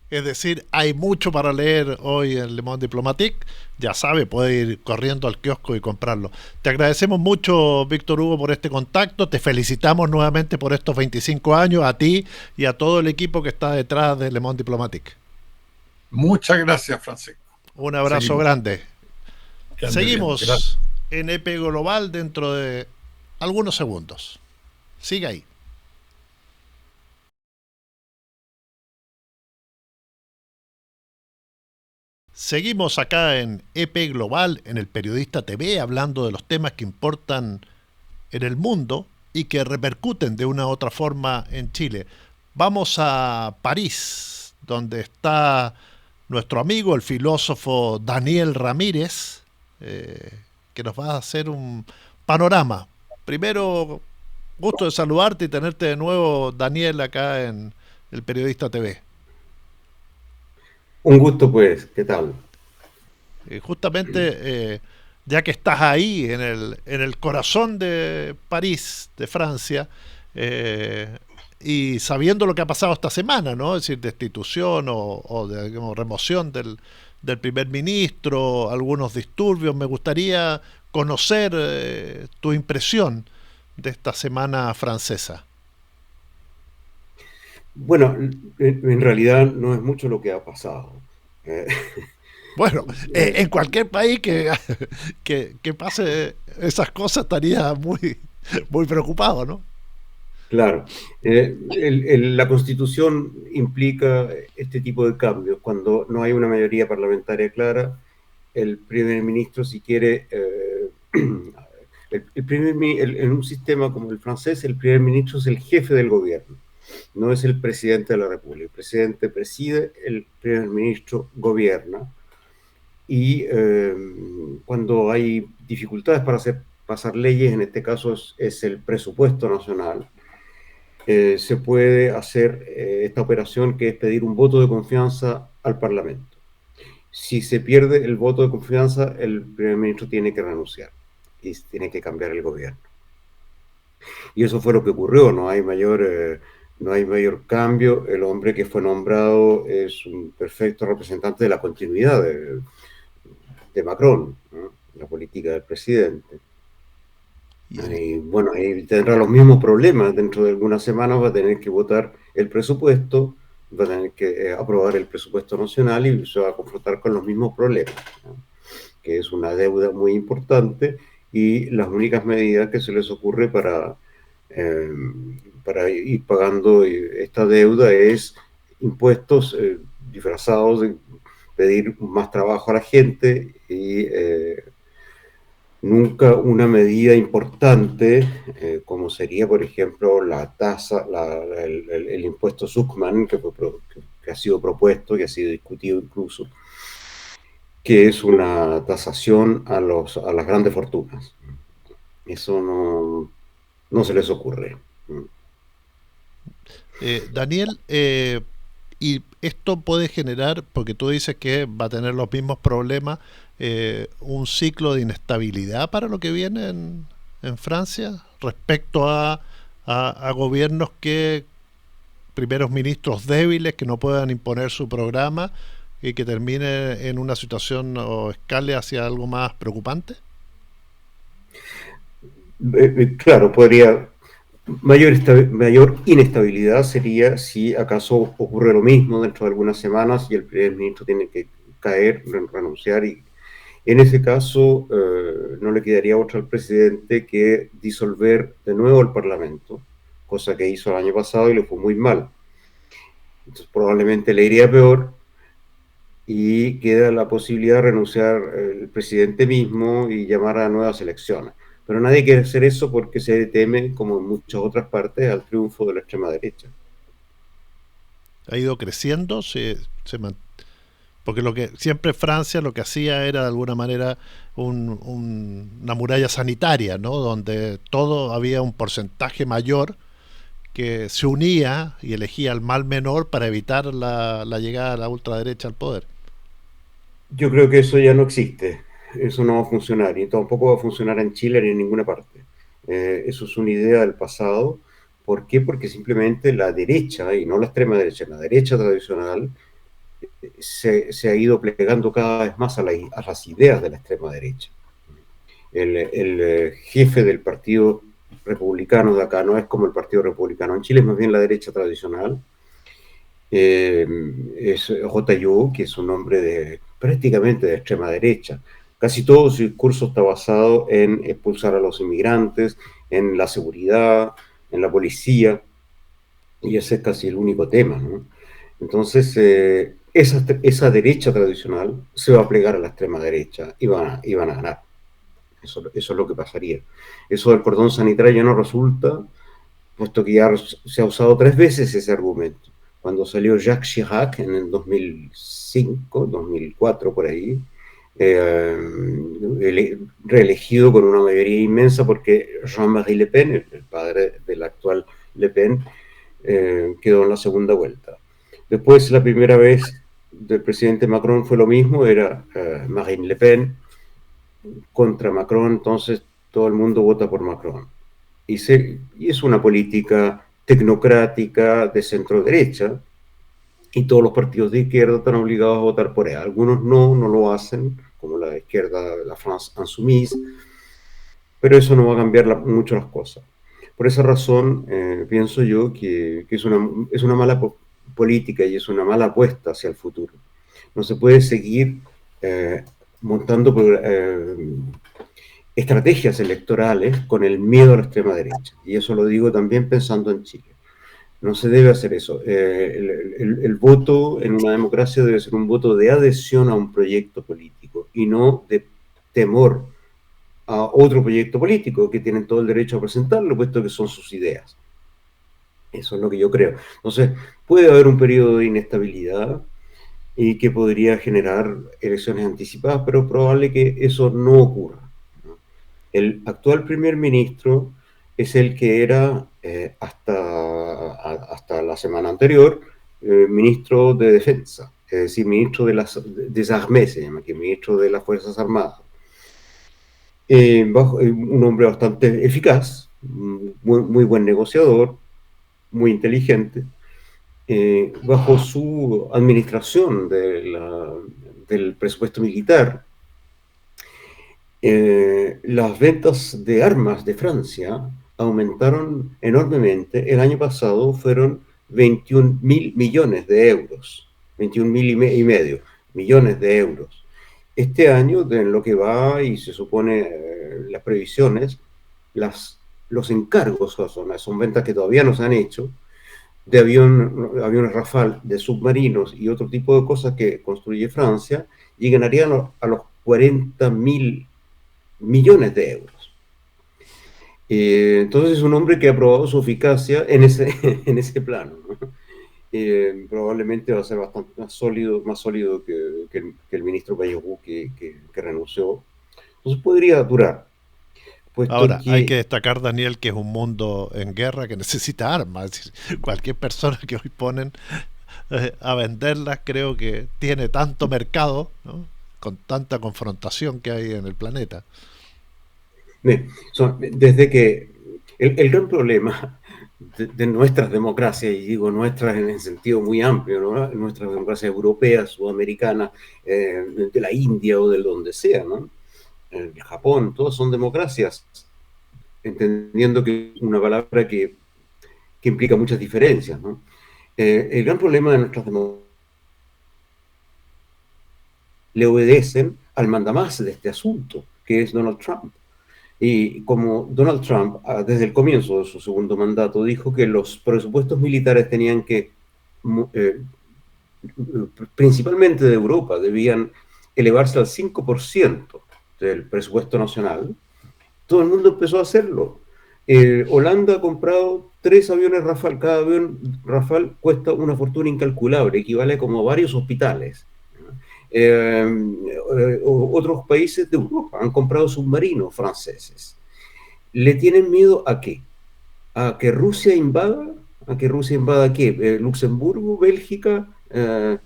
Es decir, hay mucho para leer hoy en Le Monde Diplomatique. Ya sabe, puede ir corriendo al kiosco y comprarlo. Te agradecemos mucho, Víctor Hugo, por este contacto. Te felicitamos nuevamente por estos 25 años, a ti y a todo el equipo que está detrás de Le Monde Diplomatique. Muchas gracias, Francisco. Un abrazo grande. Seguimos en EP Global dentro de algunos segundos. Sigue ahí. Seguimos acá en EP Global, en el Periodista TV, hablando de los temas que importan en el mundo y que repercuten de una u otra forma en Chile. Vamos a París, donde está nuestro amigo, el filósofo Daniel Ramírez, que nos va a hacer un panorama. Primero, gusto de saludarte y tenerte de nuevo, Daniel, acá en el Periodista TV. Un gusto, pues, ¿qué tal? Justamente, ya que estás ahí, en el corazón de París, de Francia, y sabiendo lo que ha pasado esta semana, ¿no? Es decir, destitución o digamos, remoción del primer ministro, algunos disturbios, me gustaría conocer tu impresión de esta semana francesa. Bueno, en realidad no es mucho lo que ha pasado. Bueno, en cualquier país que pase esas cosas estaría muy, muy preocupado, ¿no? Claro. La Constitución implica este tipo de cambios. Cuando no hay una mayoría parlamentaria clara, el primer ministro, si quiere... en un sistema como el francés, el primer ministro es el jefe del gobierno. No es el presidente de la República. El presidente preside, el primer ministro gobierna. Y cuando hay dificultades para hacer pasar leyes, en este caso es el presupuesto nacional, se puede hacer esta operación, que es pedir un voto de confianza al Parlamento. Si se pierde el voto de confianza, el primer ministro tiene que renunciar y tiene que cambiar el gobierno. Y eso fue lo que ocurrió. No hay mayor cambio. El hombre que fue nombrado es un perfecto representante de la continuidad de Macron, ¿no? La política del presidente. Y bueno, ahí tendrá los mismos problemas. Dentro de algunas semanas va a tener que votar el presupuesto, va a tener que aprobar el presupuesto nacional y se va a confrontar con los mismos problemas, ¿no? Que es una deuda muy importante, y las únicas medidas que se les ocurre para ir pagando esta deuda es impuestos disfrazados de pedir más trabajo a la gente, y nunca una medida importante como sería, por ejemplo, la tasa, el impuesto Zuckman, que ha sido propuesto, que ha sido discutido incluso, que es una tasación a las grandes fortunas. Eso no se les ocurre. Daniel, y esto puede generar, porque tú dices que va a tener los mismos problemas, un ciclo de inestabilidad para lo que viene en en Francia respecto a gobiernos primeros ministros débiles que no puedan imponer su programa y que termine en una situación o escale hacia algo más preocupante? Claro, podría. Mayor inestabilidad sería si acaso ocurre lo mismo dentro de algunas semanas y el primer ministro tiene que caer, renunciar, y en ese caso no le quedaría otra al presidente que disolver de nuevo el Parlamento, cosa que hizo el año pasado y le fue muy mal. Entonces probablemente le iría peor y queda la posibilidad de renunciar el presidente mismo y llamar a nuevas elecciones. Pero nadie quiere hacer eso porque se teme, como en muchas otras partes, al triunfo de la extrema derecha. Ha ido creciendo, porque lo que siempre Francia lo que hacía era de alguna manera una muralla sanitaria, ¿no? Donde todo había un porcentaje mayor que se unía y elegía el mal menor para evitar la llegada de la ultraderecha al poder. Yo creo que eso ya no existe. Eso no va a funcionar y tampoco va a funcionar en Chile ni en ninguna parte. Eso es una idea del pasado. ¿Por qué? Porque simplemente la derecha, y no la extrema derecha, la derecha tradicional, se ha ido plegando cada vez más a las ideas de la extrema derecha. El jefe del partido republicano de acá no es como el partido republicano en Chile, es más bien la derecha tradicional. Es JYU, que es un hombre prácticamente de extrema derecha. Casi todo su discurso está basado en expulsar a los inmigrantes, en la seguridad, en la policía, y ese es casi el único tema, ¿no? Entonces, esa derecha tradicional se va a plegar a la extrema derecha y van a ganar. Eso es lo que pasaría. Eso del cordón sanitario ya no resulta, puesto que ya se ha usado 3 veces ese argumento. Cuando salió Jacques Chirac en el 2005, 2004, por ahí, reelegido con una mayoría inmensa porque Jean-Marie Le Pen, el padre del actual Le Pen, quedó en la segunda vuelta. Después, la primera vez del presidente Macron fue lo mismo, era Marine Le Pen contra Macron, entonces todo el mundo vota por Macron. Y es una política tecnocrática de centro derecha, y todos los partidos de izquierda están obligados a votar por él. Algunos no lo hacen, como la izquierda, la France Insoumise, pero eso no va a cambiar mucho las cosas. Por esa razón, pienso yo que es una mala política y es una mala apuesta hacia el futuro. No se puede seguir montando estrategias electorales con el miedo a la extrema derecha. Y eso lo digo también pensando en Chile. No se debe hacer eso. El voto en una democracia debe ser un voto de adhesión a un proyecto político y no de temor a otro proyecto político que tienen todo el derecho a presentarlo, puesto que son sus ideas. Eso es lo que yo creo. Entonces, puede haber un periodo de inestabilidad y que podría generar elecciones anticipadas, pero es probable que eso no ocurra, ¿no? El actual primer ministro es el que era hasta la semana anterior ministro de Defensa, es decir, ministro de des Armées, se llama, que es ministro de las Fuerzas Armadas. Un hombre bastante eficaz, muy buen negociador, muy inteligente. Bajo su administración del presupuesto militar, las ventas de armas de Francia aumentaron enormemente. El año pasado fueron 21.000 millones de euros, 21.500 millones de euros. Este año, en lo que va, y se supone las previsiones, los encargos son ventas que todavía no se han hecho, de aviones Rafale, de submarinos y otro tipo de cosas que construye Francia, llegarían a los 40.000 millones de euros. Entonces es un hombre que ha probado su eficacia en ese plano, ¿no? Probablemente va a ser bastante más sólido que el ministro Bayrou que renunció. Entonces podría durar. Ahora, hay que destacar, Daniel, que es un mundo en guerra que necesita armas. Es decir, cualquier persona que hoy ponen a venderlas, creo que tiene tanto mercado, ¿no? Con tanta confrontación que hay en el planeta. Desde que el gran problema de nuestras democracias, y digo nuestras en el sentido muy amplio, ¿no? Nuestras democracias europeas, sudamericanas, de la India o de donde sea, ¿no? El Japón, todos son democracias, entendiendo que es una palabra que implica muchas diferencias, ¿no? El gran problema de nuestras democracias le obedecen al mandamás de este asunto, que es Donald Trump. Y como Donald Trump, desde el comienzo de su segundo mandato, dijo que los presupuestos militares tenían que, principalmente de Europa, debían elevarse al 5% del presupuesto nacional, todo el mundo empezó a hacerlo. Holanda ha comprado 3 aviones Rafale. Cada avión Rafale cuesta una fortuna incalculable, equivale como a varios hospitales. Otros países de Europa han comprado submarinos franceses. ¿Le tienen miedo a qué? ¿A que Rusia invada? ¿A que Rusia invada qué? ¿Luxemburgo, Bélgica,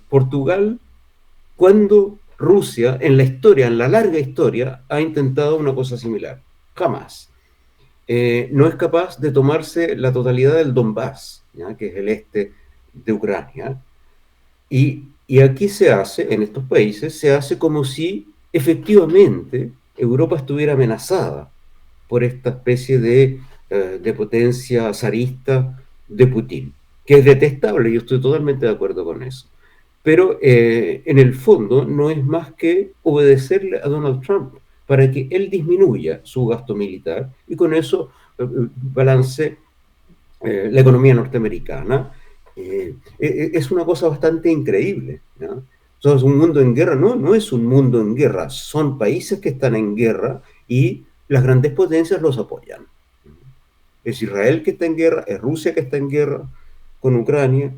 Portugal? ¿Cuándo Rusia, en la historia, en la larga historia, ha intentado una cosa similar? Jamás. No es capaz de tomarse la totalidad del Donbass, ¿ya? Que es el este de Ucrania. Y aquí se hace, en estos países, se hace como si efectivamente Europa estuviera amenazada por esta especie de potencia zarista de Putin, que es detestable, yo estoy totalmente de acuerdo con eso. Pero en el fondo no es más que obedecerle a Donald Trump para que él disminuya su gasto militar y con eso balance la economía norteamericana. Es una cosa bastante increíble, ¿no? Entonces, un mundo en guerra no es un mundo en guerra, son países que están en guerra y las grandes potencias los apoyan. Es Israel que está en guerra, es Rusia que está en guerra con Ucrania.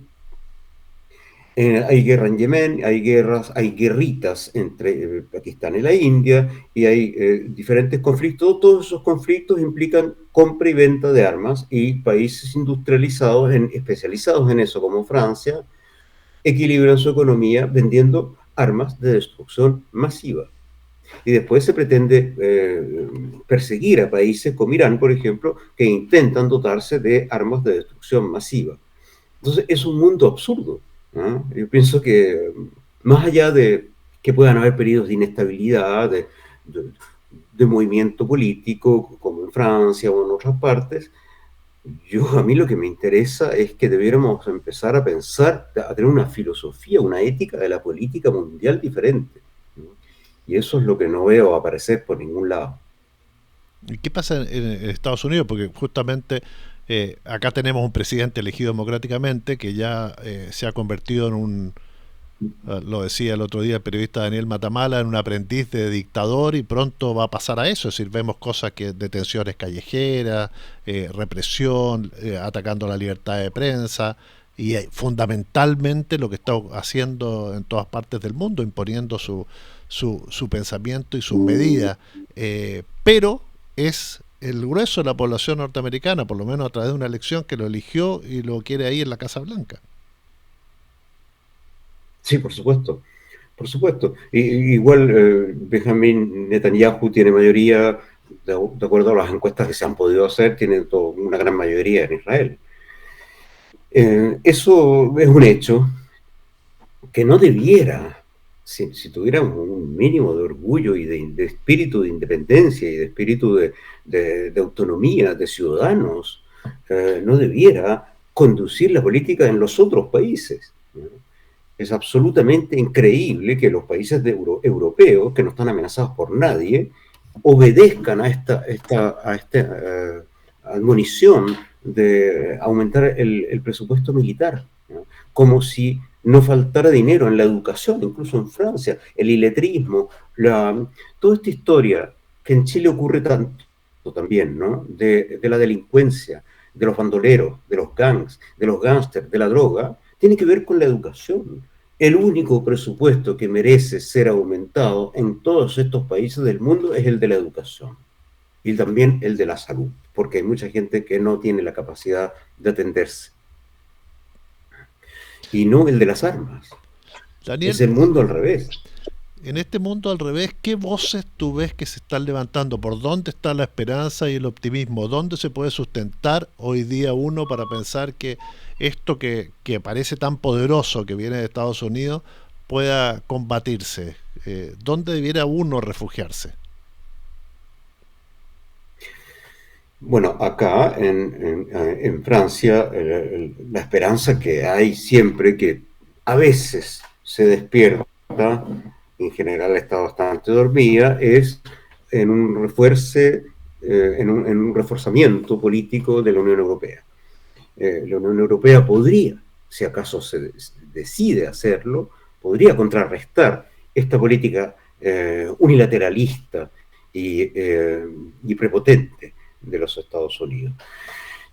Hay guerra en Yemen, hay guerritas entre Pakistán y la India, y hay diferentes conflictos. Todos esos conflictos implican compra y venta de armas, y países industrializados, especializados en eso, como Francia, equilibran su economía vendiendo armas de destrucción masiva. Y después se pretende perseguir a países como Irán, por ejemplo, que intentan dotarse de armas de destrucción masiva. Entonces es un mundo absurdo, ¿no? Yo pienso que más allá de que puedan haber periodos de inestabilidad, de movimiento político, como en Francia o en otras partes, a mí lo que me interesa es que debiéramos empezar a pensar, a tener una filosofía, una ética de la política mundial diferente, ¿no? Y eso es lo que no veo aparecer por ningún lado. ¿Y qué pasa en Estados Unidos? Porque justamente acá tenemos un presidente elegido democráticamente que ya se ha convertido en un, lo decía el otro día el periodista Daniel Matamala, en un aprendiz de dictador, y pronto va a pasar a eso. Es decir, vemos cosas que detenciones callejeras, represión, atacando la libertad de prensa, y fundamentalmente lo que está haciendo en todas partes del mundo, imponiendo su pensamiento y sus medidas. Pero es el grueso de la población norteamericana, por lo menos a través de una elección, que lo eligió y lo quiere ahí en la Casa Blanca. Sí, por supuesto, por supuesto. Igual Benjamin Netanyahu tiene mayoría, de acuerdo a las encuestas que se han podido hacer, tiene una gran mayoría en Israel. Eso es un hecho que no debiera, si tuviéramos un mínimo de orgullo y de espíritu de independencia y de espíritu de autonomía de ciudadanos, no debiera conducir la política en los otros países, ¿no? Es absolutamente increíble que los países europeos, que no están amenazados por nadie, obedezcan a esta admonición de aumentar el presupuesto militar, ¿no? Como si no faltara dinero en la educación, incluso en Francia, el iletrismo, toda esta historia que en Chile ocurre tanto también, ¿no? De la delincuencia, de los bandoleros, de los gangs, de los gángsters, de la droga, tiene que ver con la educación. El único presupuesto que merece ser aumentado en todos estos países del mundo es el de la educación y también el de la salud, porque hay mucha gente que no tiene la capacidad de atenderse. Y no el de las armas. Daniel, es el mundo al revés. En este mundo al revés, ¿qué voces tú ves que se están levantando? ¿Por dónde está la esperanza y el optimismo? ¿Dónde se puede sustentar hoy día uno para pensar que esto que parece tan poderoso que viene de Estados Unidos pueda combatirse? ¿Dónde debiera uno refugiarse? Bueno, acá en Francia, la esperanza que hay siempre, que a veces se despierta, en general está bastante dormida, es en un en un reforzamiento político de la Unión Europea. La Unión Europea podría, si acaso se decide hacerlo, podría contrarrestar esta política unilateralista y prepotente de los Estados Unidos.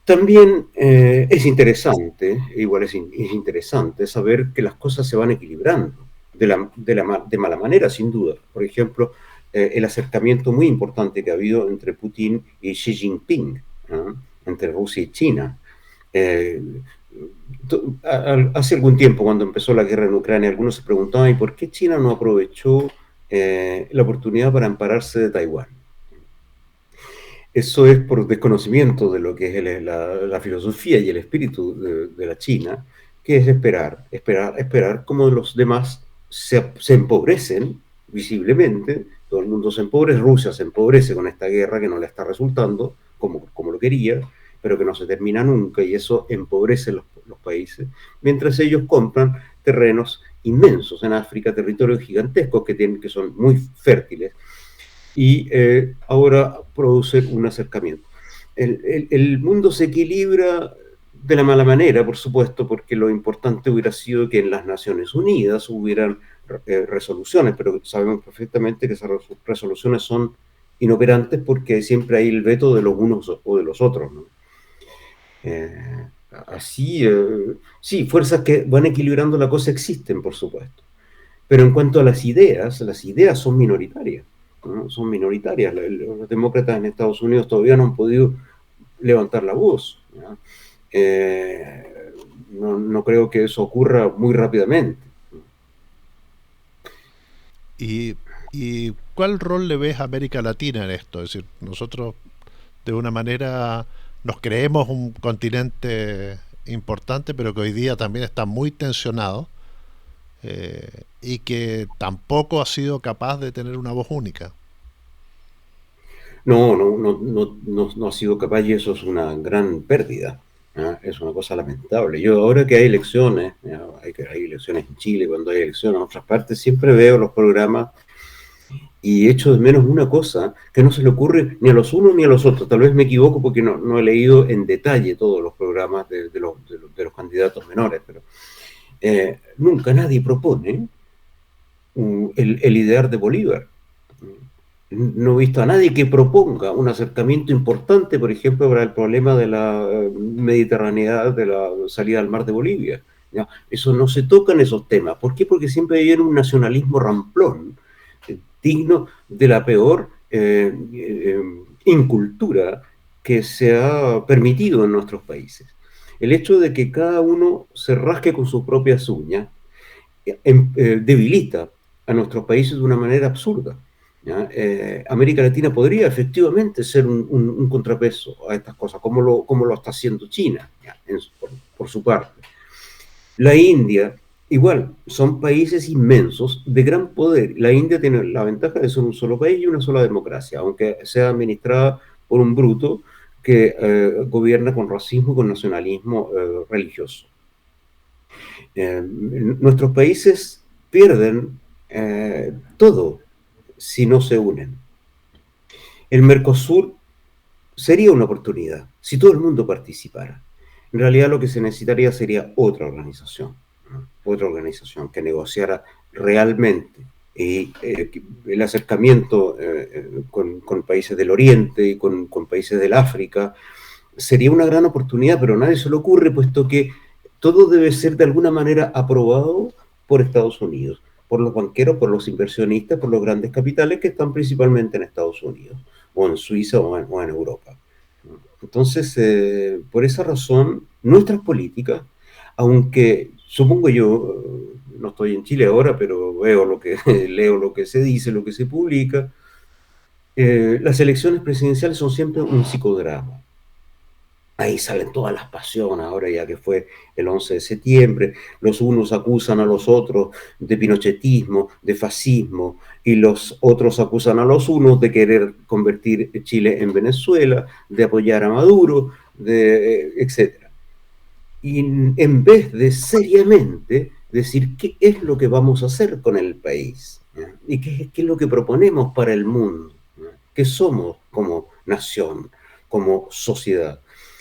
También es interesante, es interesante saber que las cosas se van equilibrando de mala manera, sin duda. Por ejemplo, el acercamiento muy importante que ha habido entre Putin y Xi Jinping, ¿no? Entre Rusia y China. Hace algún tiempo, cuando empezó la guerra en Ucrania, algunos se preguntaban, ¿y por qué China no aprovechó la oportunidad para ampararse de Taiwán? Eso es por desconocimiento de lo que es la filosofía y el espíritu de la China, que es esperar como los demás se empobrecen visiblemente. Todo el mundo se empobrece, Rusia se empobrece con esta guerra que no le está resultando como lo quería, pero que no se termina nunca, y eso empobrece los países, mientras ellos compran terrenos inmensos en África, territorios gigantescos que son muy fértiles, y ahora producen un acercamiento. El mundo se equilibra de la mala manera, por supuesto, porque lo importante hubiera sido que en las Naciones Unidas hubieran resoluciones, pero sabemos perfectamente que esas resoluciones son inoperantes porque siempre hay el veto de los unos o de los otros, ¿no? Sí, fuerzas que van equilibrando la cosa existen, por supuesto. Pero en cuanto a las ideas son minoritarias, ¿no? Son minoritarias. Los demócratas en Estados Unidos todavía no han podido levantar la voz, ¿no? No creo que eso ocurra muy rápidamente. ¿Y cuál rol le ves a América Latina en esto? Es decir, nosotros de una manera nos creemos un continente importante, pero que hoy día también está muy tensionado, y que tampoco ha sido capaz de tener una voz única. No ha sido capaz, y eso es una gran pérdida, ¿no? Es una cosa lamentable. Yo ahora que hay elecciones, ¿no? Hay elecciones en Chile, cuando hay elecciones en otras partes, siempre veo los programas y echo de menos una cosa que no se le ocurre ni a los unos ni a los otros. Tal vez me equivoco porque no he leído en detalle todos los programas de los candidatos menores, pero nunca nadie propone el ideal de Bolívar. No he visto a nadie que proponga un acercamiento importante, por ejemplo, para el problema de la mediterraneidad, de la salida al mar de Bolivia, ¿ya? Eso no se toca en esos temas. ¿Por qué? Porque siempre hay un nacionalismo ramplón, digno de la peor incultura que se ha permitido en nuestros países. El hecho de que cada uno se rasque con sus propias uñas debilita a nuestros países de una manera absurda, ¿ya? América Latina podría efectivamente ser un contrapeso a estas cosas, como lo está haciendo China, ¿ya? Por su parte. La India, igual, son países inmensos de gran poder. La India tiene la ventaja de ser un solo país y una sola democracia, aunque sea administrada por un bruto que gobierna con racismo y con nacionalismo religioso. Nuestros países pierden todo si no se unen. El Mercosur sería una oportunidad si todo el mundo participara. En realidad lo que se necesitaría sería otra organización, ¿no? Otra organización que negociara realmente el acercamiento con países del Oriente y con países del África. Sería una gran oportunidad, pero a nadie se le ocurre, puesto que todo debe ser de alguna manera aprobado por Estados Unidos, por los banqueros, por los inversionistas, por los grandes capitales que están principalmente en Estados Unidos, o en Suiza o en Europa. Entonces, por esa razón, nuestras políticas, aunque supongo yo, no estoy en Chile ahora, pero veo lo que, leo lo que se dice, lo que se publica, las elecciones presidenciales son siempre un psicodrama. Ahí salen todas las pasiones, ahora ya que fue el 11 de septiembre, los unos acusan a los otros de pinochetismo, de fascismo, y los otros acusan a los unos de querer convertir Chile en Venezuela, de apoyar a Maduro, etc. Y en vez de seriamente decir qué es lo que vamos a hacer con el país, ¿ya? Y qué es lo que proponemos para el mundo, ¿ya? ¿Qué somos como nación, como sociedad?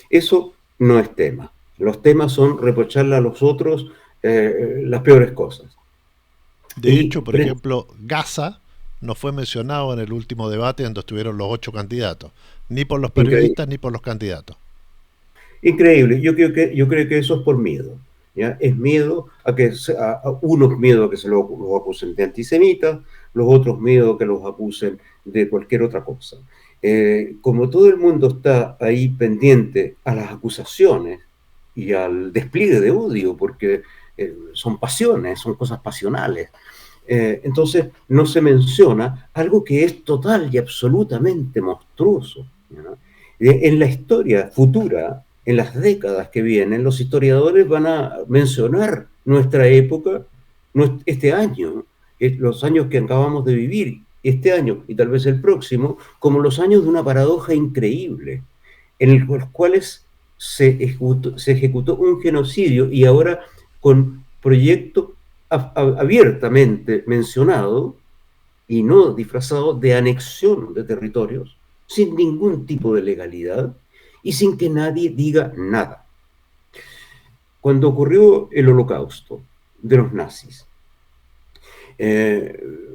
Eso no es tema. Los temas son reprocharle a los otros las peores cosas. De hecho, por ejemplo, Gaza no fue mencionado en el último debate donde estuvieron los 8 candidatos, ni por los periodistas ni por los candidatos. Increíble. Yo creo que eso es por miedo, ¿ya? Es miedo unos miedo a que se los acusen de antisemitas, los otros miedo a que los acusen de cualquier otra cosa. Como todo el mundo está ahí pendiente a las acusaciones y al despliegue de odio, porque son pasiones, son cosas pasionales, entonces no se menciona algo que es total y absolutamente monstruoso, ¿no? En la historia futura, en las décadas que vienen, los historiadores van a mencionar nuestra época, este año, los años que acabamos de vivir, este año y tal vez el próximo, como los años de una paradoja increíble, en los cuales se ejecutó un genocidio y ahora con proyecto abiertamente mencionado y no disfrazado de anexión de territorios, sin ningún tipo de legalidad y sin que nadie diga nada. Cuando ocurrió el Holocausto de los nazis,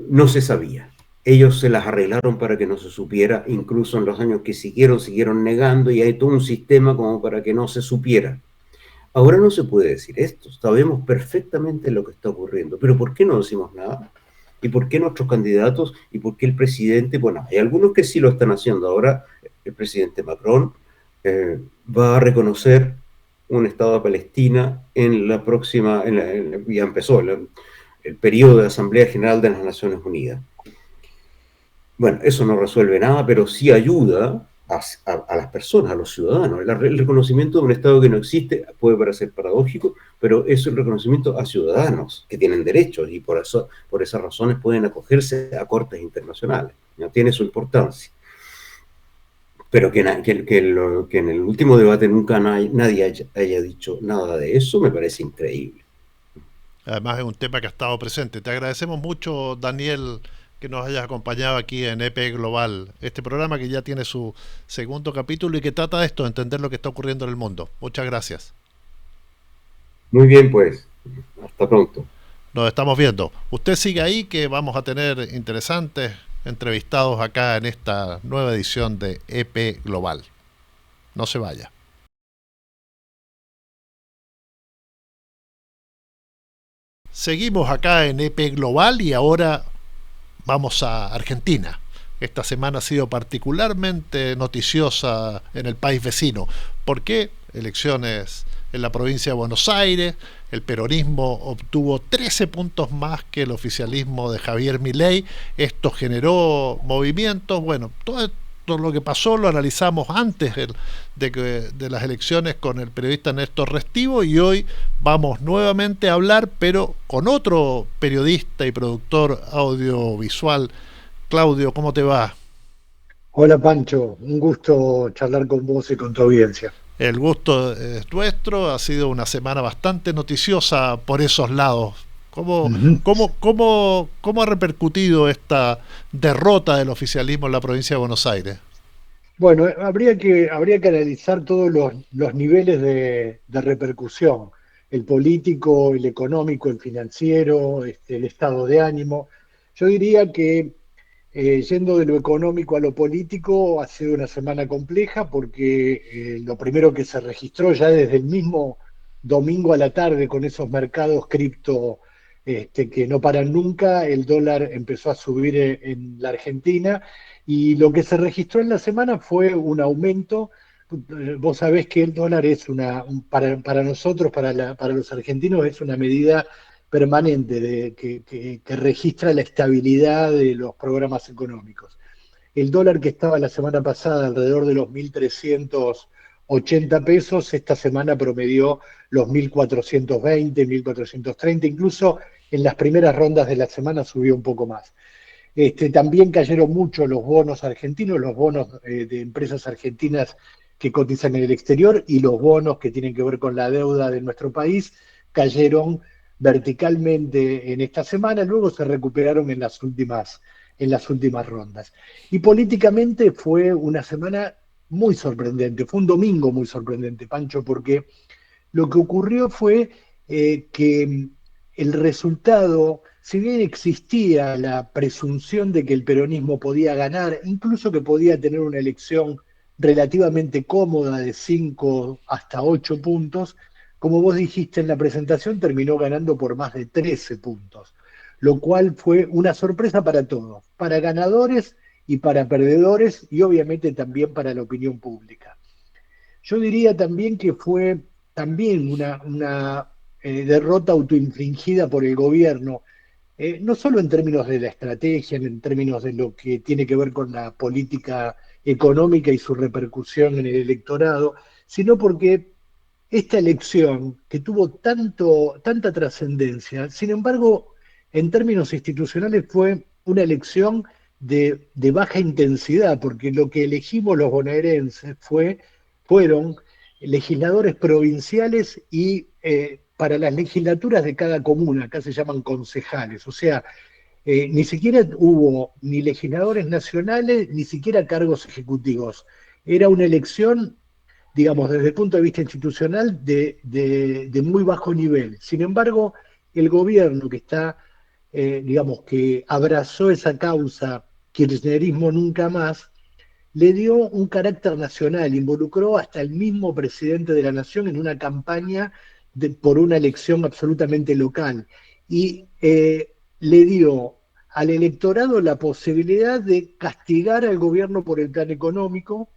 no se sabía. Ellos se las arreglaron para que no se supiera, incluso en los años que siguieron negando, y hay todo un sistema como para que no se supiera. Ahora no se puede decir esto, sabemos perfectamente lo que está ocurriendo, pero ¿por qué no decimos nada? ¿Y por qué nuestros candidatos? ¿Y por qué el presidente? Bueno, hay algunos que sí lo están haciendo. Ahora el presidente Macron va a reconocer un Estado de Palestina en la próxima, ya empezó el periodo de Asamblea General de las Naciones Unidas. Bueno, eso no resuelve nada, pero sí ayuda a las personas, a los ciudadanos. El reconocimiento de un Estado que no existe puede parecer paradójico, pero es el reconocimiento a ciudadanos que tienen derechos y por esas razones pueden acogerse a cortes internacionales. No tiene su importancia. Pero que en el último debate nunca nadie haya dicho nada de eso me parece increíble. Además es un tema que ha estado presente. Te agradecemos mucho, Daniel, que nos hayas acompañado aquí en EP Global, este programa que ya tiene su segundo capítulo y que trata de esto, de entender lo que está ocurriendo en el mundo. Muchas gracias. Muy bien, pues. Hasta pronto. Nos estamos viendo. Usted sigue ahí, que vamos a tener interesantes entrevistados acá en esta nueva edición de EP Global. No se vaya. Seguimos acá en EP Global y ahora vamos a Argentina. Esta semana ha sido particularmente noticiosa en el país vecino. ¿Por qué? Elecciones en la provincia de Buenos Aires. El peronismo obtuvo 13 puntos más que el oficialismo de Javier Milei. Esto generó movimientos. Bueno, todo lo que pasó lo analizamos antes de las elecciones con el periodista Néstor Restivo, y hoy vamos nuevamente a hablar, pero con otro periodista y productor audiovisual. Claudio, ¿cómo te va? Hola Pancho, un gusto charlar con vos y con tu audiencia. El gusto es nuestro, ha sido una semana bastante noticiosa por esos lados. ¿Cómo ha repercutido esta derrota del oficialismo en la provincia de Buenos Aires? Bueno, habría que analizar todos los niveles de repercusión, el político, el económico, el financiero, el estado de ánimo. Yo diría que yendo de lo económico a lo político, ha sido una semana compleja porque lo primero que se registró ya desde el mismo domingo a la tarde con esos mercados cripto que no paran nunca, el dólar empezó a subir en la Argentina y lo que se registró en la semana fue un aumento. Vos sabés que el dólar es para nosotros, para los argentinos, es una medida permanente que registra la estabilidad de los programas económicos. El dólar, que estaba la semana pasada alrededor de los 1.380 pesos, esta semana promedió los 1.420, 1.430, incluso en las primeras rondas de la semana subió un poco más. También cayeron mucho los bonos argentinos, los bonos de empresas argentinas que cotizan en el exterior, y los bonos que tienen que ver con la deuda de nuestro país cayeron verticalmente en esta semana, luego se recuperaron en las últimas rondas. Y políticamente fue una semana muy sorprendente, fue un domingo muy sorprendente, Pancho, porque lo que ocurrió fue que el resultado, si bien existía la presunción de que el peronismo podía ganar, incluso que podía tener una elección relativamente cómoda de 5 hasta 8 puntos, como vos dijiste en la presentación, terminó ganando por más de 13 puntos, lo cual fue una sorpresa para todos, para ganadores y para perdedores, y obviamente también para la opinión pública. Yo diría también que fue también una derrota autoinfligida por el gobierno, no solo en términos de la estrategia, en términos de lo que tiene que ver con la política económica y su repercusión en el electorado, sino porque esta elección, que tuvo tanta trascendencia, sin embargo, en términos institucionales fue una elección de baja intensidad, porque lo que elegimos los bonaerenses fueron legisladores provinciales y para las legislaturas de cada comuna, acá se llaman concejales, o sea, ni siquiera hubo ni legisladores nacionales, ni siquiera cargos ejecutivos. Era una elección, digamos, desde el punto de vista institucional, de muy bajo nivel. Sin embargo, el gobierno que está, digamos, que abrazó esa causa, kirchnerismo nunca más, le dio un carácter nacional, involucró hasta el mismo presidente de la nación en una campaña por una elección absolutamente local, y le dio al electorado la posibilidad de castigar al gobierno por el plan económico,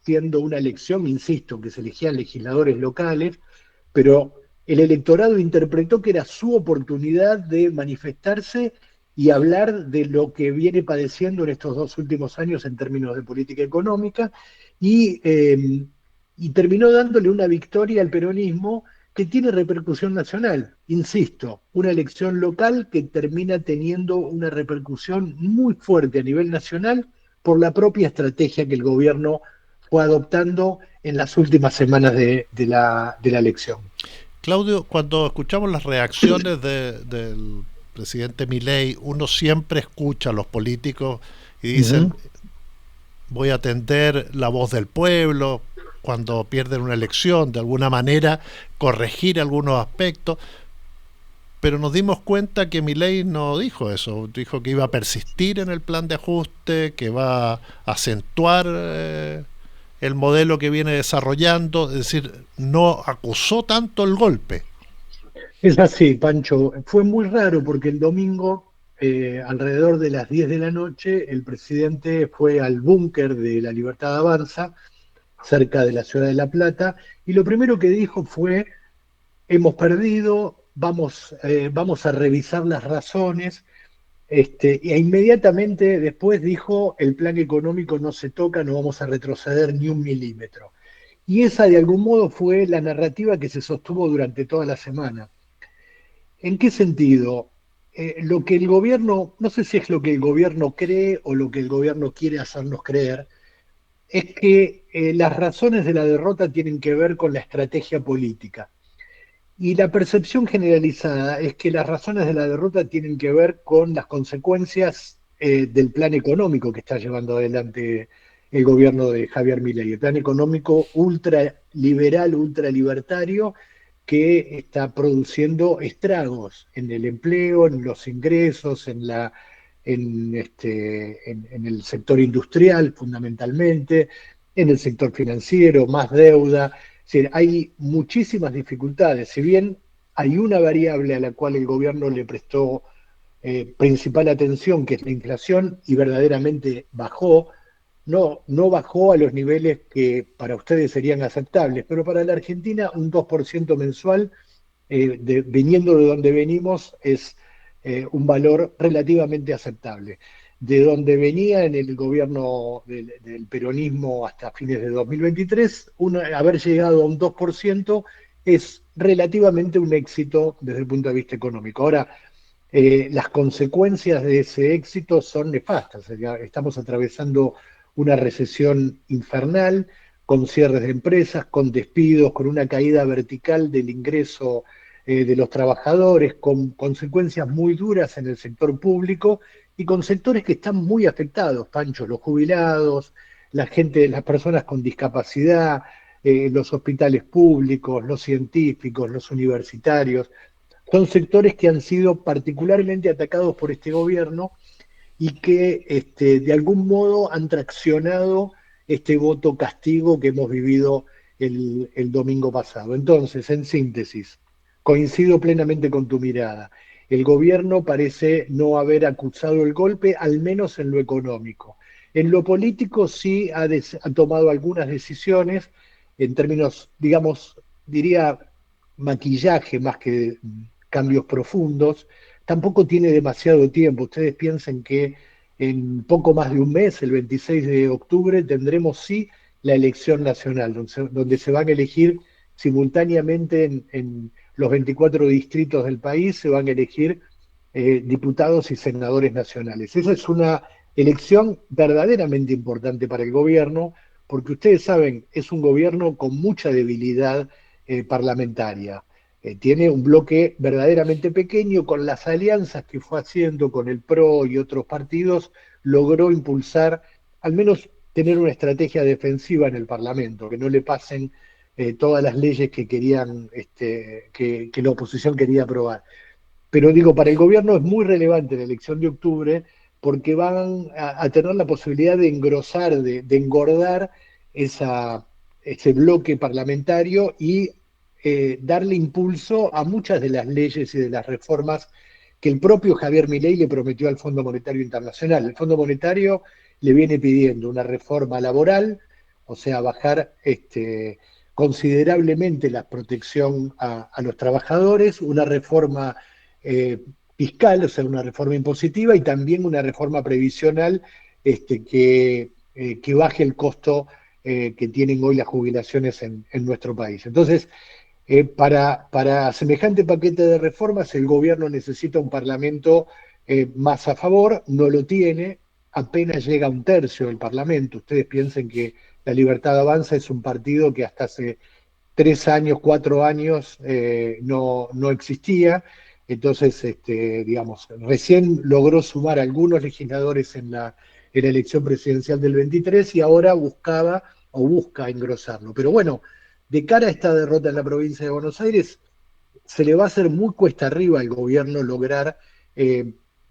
siendo una elección, insisto, que se elegían legisladores locales, pero el electorado interpretó que era su oportunidad de manifestarse y hablar de lo que viene padeciendo en estos 2 últimos años en términos de política económica, y terminó dándole una victoria al peronismo que tiene repercusión nacional. Insisto, una elección local que termina teniendo una repercusión muy fuerte a nivel nacional por la propia estrategia que el gobierno fue adoptando en las últimas semanas de la elección. Claudio, cuando escuchamos las reacciones del presidente Milei, uno siempre escucha a los políticos y dicen, voy a atender la voz del pueblo, cuando pierden una elección, de alguna manera corregir algunos aspectos, pero nos dimos cuenta que Milei no dijo eso, dijo que iba a persistir en el plan de ajuste, que va a acentuar el modelo que viene desarrollando, es decir, no acusó tanto el golpe. Es así, Pancho. Fue muy raro porque el domingo, alrededor de las 10 de la noche, el presidente fue al búnker de La Libertad Avanza, cerca de la ciudad de La Plata, y lo primero que dijo fue, hemos perdido, vamos a revisar las razones, e inmediatamente después dijo, el plan económico no se toca, no vamos a retroceder ni 1 milímetro. Y esa de algún modo fue la narrativa que se sostuvo durante toda la semana. ¿En qué sentido? Lo que el gobierno, no sé si es lo que el gobierno cree o lo que el gobierno quiere hacernos creer, es que las razones de la derrota tienen que ver con la estrategia política. Y la percepción generalizada es que las razones de la derrota tienen que ver con las consecuencias del plan económico que está llevando adelante el gobierno de Javier Milei, el plan económico ultraliberal, ultralibertario, que está produciendo estragos en el empleo, en los ingresos, en el sector industrial fundamentalmente, en el sector financiero, más deuda. Es decir, hay muchísimas dificultades. Si bien hay una variable a la cual el gobierno le prestó principal atención, que es la inflación, y verdaderamente bajó, no bajó a los niveles que para ustedes serían aceptables, pero para la Argentina un 2% mensual viniendo de donde venimos, es un valor relativamente aceptable. De donde venía en el gobierno del peronismo hasta fines de 2023, haber llegado a un 2% es relativamente un éxito desde el punto de vista económico. Ahora, las consecuencias de ese éxito son nefastas. Estamos atravesando una recesión infernal, con cierres de empresas, con despidos, con una caída vertical del ingreso de los trabajadores, con consecuencias muy duras en el sector público y con sectores que están muy afectados, Pancho, los jubilados, la gente, las personas con discapacidad, los hospitales públicos, los científicos, los universitarios. Son sectores que han sido particularmente atacados por este gobierno y que de algún modo han traccionado este voto castigo que hemos vivido el domingo pasado. Entonces, en síntesis, coincido plenamente con tu mirada. El gobierno parece no haber acusado el golpe, al menos en lo económico. En lo político sí ha tomado algunas decisiones en términos, digamos, diría maquillaje más que cambios profundos. Tampoco tiene demasiado tiempo. Ustedes piensen que en poco más de un mes, el 26 de octubre, tendremos sí la elección nacional, donde se van a elegir simultáneamente en los 24 distritos del país, se van a elegir diputados y senadores nacionales. Esa es una elección verdaderamente importante para el gobierno, porque ustedes saben, es un gobierno con mucha debilidad parlamentaria. Tiene un bloque verdaderamente pequeño. Con las alianzas que fue haciendo con el PRO y otros partidos, logró impulsar, al menos tener una estrategia defensiva en el Parlamento, que no le pasen todas las leyes que querían, que la oposición quería aprobar. Pero digo, para el gobierno es muy relevante la elección de octubre, porque van a tener la posibilidad de engrosar, de engordar ese bloque parlamentario y darle impulso a muchas de las leyes y de las reformas que el propio Javier Milei le prometió al Fondo Monetario Internacional. El Fondo Monetario le viene pidiendo una reforma laboral, o sea, bajar considerablemente la protección a los trabajadores, una reforma fiscal, o sea, una reforma impositiva, y también una reforma previsional que baje el costo que tienen hoy las jubilaciones en nuestro país. Entonces, para semejante paquete de reformas, el gobierno necesita un parlamento más a favor, no lo tiene, apenas llega a un tercio del parlamento. Ustedes piensen que La Libertad Avanza es un partido que hasta hace 3 años, 4 años no existía. Entonces, digamos, recién logró sumar algunos legisladores en la elección presidencial del 23 y ahora busca engrosarlo. Pero bueno, de cara a esta derrota en la provincia de Buenos Aires, se le va a hacer muy cuesta arriba al gobierno lograr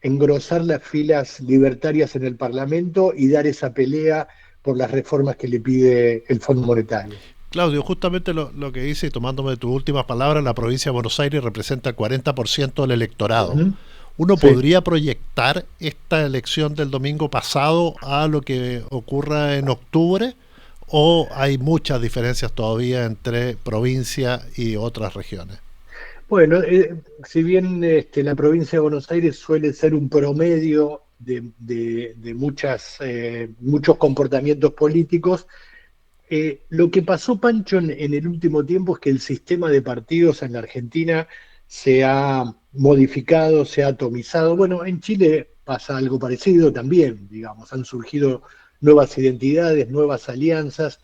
engrosar las filas libertarias en el Parlamento y dar esa pelea por las reformas que le pide el Fondo Monetario. Claudio, justamente lo que dice, y tomándome de tus últimas palabras, la provincia de Buenos Aires representa el 40% del electorado. ¿Uno podría proyectar esta elección del domingo pasado a lo que ocurra en octubre? ¿O hay muchas diferencias todavía entre provincia y otras regiones? Bueno, si bien la provincia de Buenos Aires suele ser un promedio de muchos comportamientos políticos, lo que pasó, Pancho, en el último tiempo es que el sistema de partidos en la Argentina se ha modificado, se ha atomizado. Bueno, en Chile pasa algo parecido también, digamos, han surgido nuevas identidades, nuevas alianzas.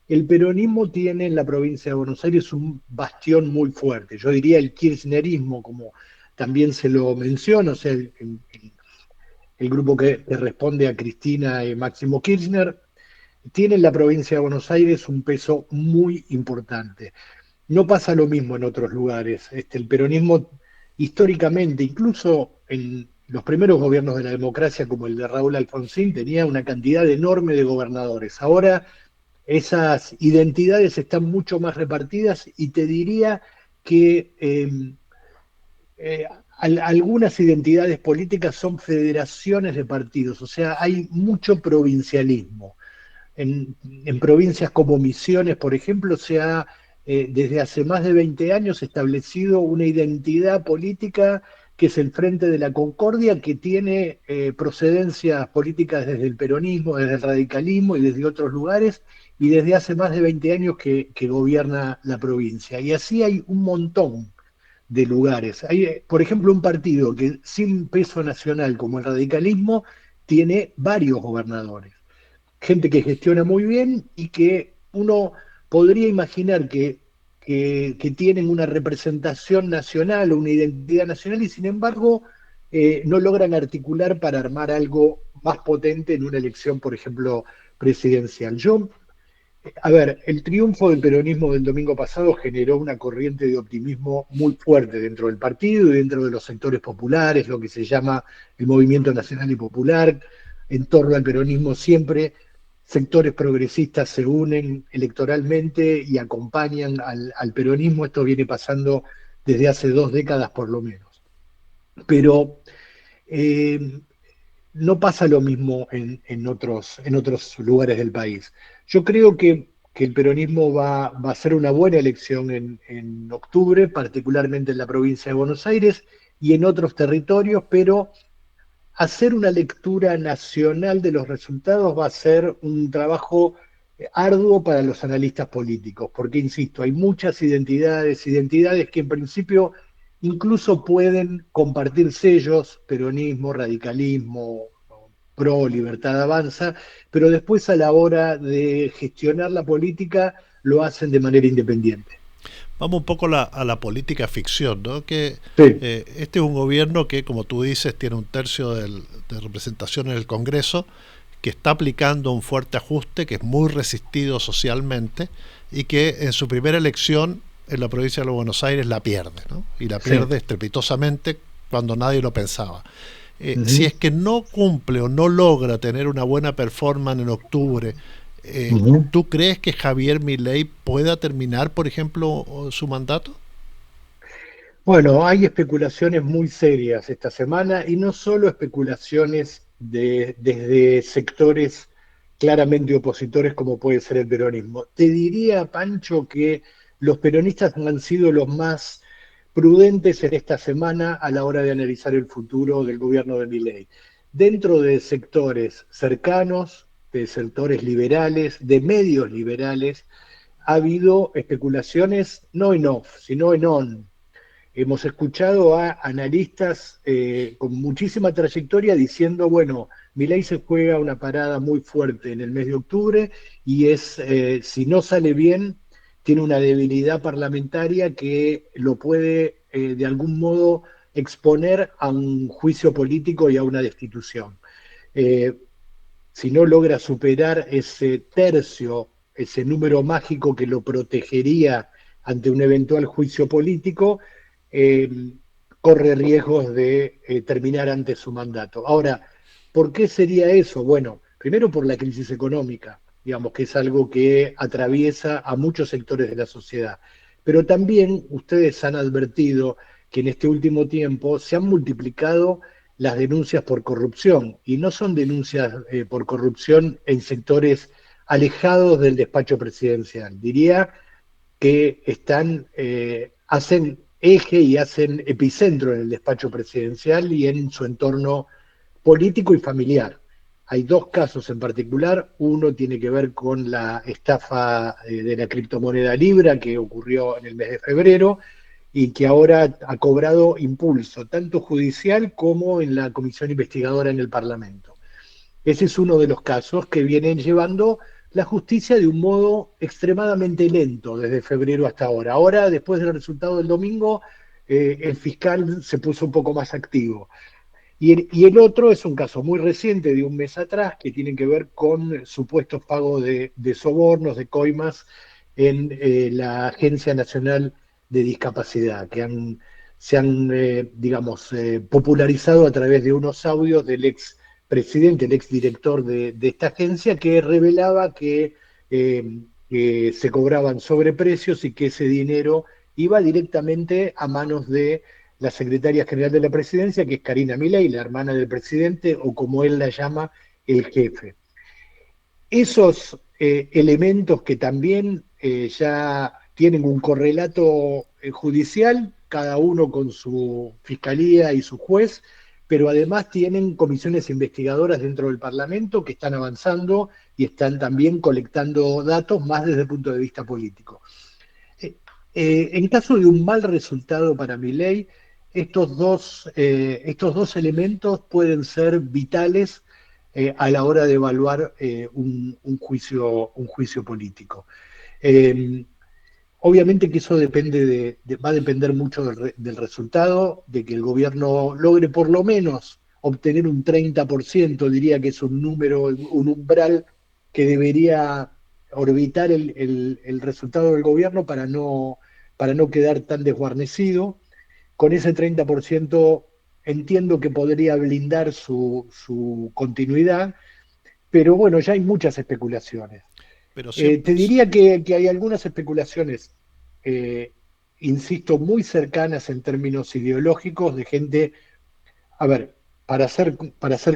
El peronismo tiene en la provincia de Buenos Aires un bastión muy fuerte. Yo diría el kirchnerismo, como también se lo menciona, o sea, el grupo que responde a Cristina y Máximo Kirchner, tiene en la provincia de Buenos Aires un peso muy importante. No pasa lo mismo en otros lugares. El peronismo históricamente, incluso en los primeros gobiernos de la democracia, como el de Raúl Alfonsín, tenía una cantidad enorme de gobernadores. Ahora esas identidades están mucho más repartidas y te diría que algunas identidades políticas son federaciones de partidos, o sea, hay mucho provincialismo. En provincias como Misiones, por ejemplo, se ha desde hace más de 20 años establecido una identidad política que es el Frente de la Concordia, que tiene procedencias políticas desde el peronismo, desde el radicalismo y desde otros lugares, y desde hace más de 20 años que gobierna la provincia. Y así hay un montón de lugares. Hay, por ejemplo, un partido que sin peso nacional como el radicalismo tiene varios gobernadores, gente que gestiona muy bien y que uno podría imaginar que tienen una representación nacional o una identidad nacional y sin embargo no logran articular para armar algo más potente en una elección, por ejemplo, presidencial. A ver, el triunfo del peronismo del domingo pasado generó una corriente de optimismo muy fuerte dentro del partido y dentro de los sectores populares, lo que se llama el movimiento nacional y popular. En torno al peronismo siempre sectores progresistas se unen electoralmente y acompañan al peronismo. Esto viene pasando desde hace 2 décadas por lo menos. Pero eh, no pasa lo mismo en otros lugares del país. Yo creo que el peronismo va a hacer una buena elección en octubre, particularmente en la provincia de Buenos Aires y en otros territorios, pero hacer una lectura nacional de los resultados va a ser un trabajo arduo para los analistas políticos, porque, insisto, hay muchas identidades que en principio incluso pueden compartir sellos, peronismo, radicalismo, pro, libertad avanza, pero después a la hora de gestionar la política lo hacen de manera independiente. Vamos un poco a la política ficción, ¿no? Que Sí. este es un gobierno que, como tú dices, tiene 1/3 de representación en el Congreso, que está aplicando un fuerte ajuste, que es muy resistido socialmente y que en su primera elección en la provincia de Buenos Aires la pierde, ¿no? Y la pierde estrepitosamente cuando nadie lo pensaba. Si es que no cumple o no logra tener una buena performance en octubre, ¿tú crees que Javier Milei pueda terminar, por ejemplo, su mandato? Bueno, hay especulaciones muy serias esta semana y no solo especulaciones desde sectores claramente opositores como puede ser el peronismo. Te diría, Pancho, que los peronistas han sido los más prudentes en esta semana a la hora de analizar el futuro del gobierno de Milei. Dentro de sectores cercanos, de sectores liberales, de medios liberales, ha habido especulaciones no en off, sino en on. Hemos escuchado a analistas con muchísima trayectoria diciendo, bueno, Milei se juega una parada muy fuerte en el mes de octubre y si no sale bien, tiene una debilidad parlamentaria que lo puede de algún modo exponer a un juicio político y a una destitución. Eh, si no logra superar ese tercio, ese número mágico que lo protegería ante un eventual juicio político, eh, corre riesgos de terminar antes su mandato. Ahora, ¿por qué sería eso? Bueno, primero por la crisis económica, digamos que es algo que atraviesa a muchos sectores de la sociedad. Pero también ustedes han advertido que en este último tiempo se han multiplicado las denuncias por corrupción, y no son denuncias por corrupción en sectores alejados del despacho presidencial. Diría que hacen eje y hacen epicentro en el despacho presidencial y en su entorno político y familiar. Hay 2 casos en particular. Uno tiene que ver con la estafa de la criptomoneda Libra que ocurrió en el mes de febrero y que ahora ha cobrado impulso, tanto judicial como en la comisión investigadora en el Parlamento. Ese es uno de los casos que vienen llevando la justicia de un modo extremadamente lento desde febrero hasta ahora. Ahora, después del resultado del domingo, el fiscal se puso un poco más activo. Y el otro es un caso muy reciente, de un mes atrás, que tiene que ver con supuestos pagos de sobornos, de coimas, en la Agencia Nacional de Discapacidad, que se han popularizado a través de unos audios del ex presidente, el exdirector de esta agencia, que revelaba que se cobraban sobreprecios y que ese dinero iba directamente a manos de la secretaria general de la presidencia, que es Karina Milei, la hermana del presidente, o como él la llama, el jefe. Esos elementos que también ya tienen un correlato judicial, cada uno con su fiscalía y su juez, pero además tienen comisiones investigadoras dentro del Parlamento que están avanzando y están también colectando datos más desde el punto de vista político. En caso de un mal resultado para Milei, estos dos elementos pueden ser vitales a la hora de evaluar un juicio político. Obviamente que eso va a depender mucho del resultado, de que el gobierno logre por lo menos obtener un 30%, diría que es un número, un umbral que debería orbitar el resultado del gobierno para no quedar tan desguarnecido. Con ese 30% entiendo que podría blindar su continuidad, pero bueno, ya hay muchas especulaciones. Pero siempre... Te diría que hay algunas especulaciones, insisto, muy cercanas en términos ideológicos de gente, a ver, para ser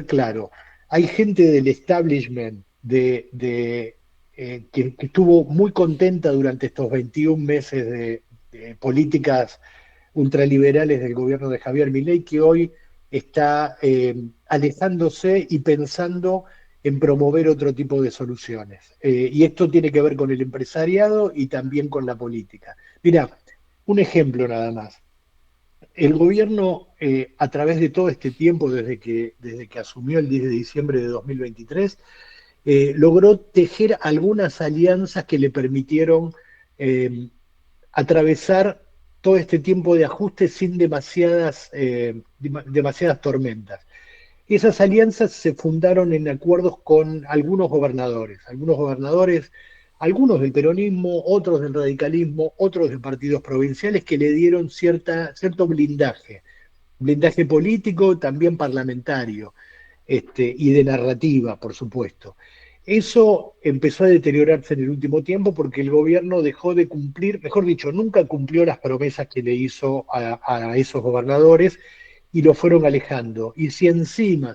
claro, hay gente del establishment que estuvo muy contenta durante estos 21 meses de políticas ultraliberales del gobierno de Javier Milei, que hoy está alejándose y pensando en promover otro tipo de soluciones. Y esto tiene que ver con el empresariado y también con la política. Mira, un ejemplo nada más. El gobierno, a través de todo este tiempo, desde que asumió el 10 de diciembre de 2023, logró tejer algunas alianzas que le permitieron atravesar todo este tiempo de ajuste sin demasiadas tormentas. Esas alianzas se fundaron en acuerdos con algunos gobernadores, algunos del peronismo, otros del radicalismo, otros de partidos provinciales que le dieron cierto blindaje político, también parlamentario, y de narrativa, por supuesto. Eso empezó a deteriorarse en el último tiempo porque el gobierno dejó de cumplir, mejor dicho, nunca cumplió las promesas que le hizo a esos gobernadores, y lo fueron alejando. Y si encima,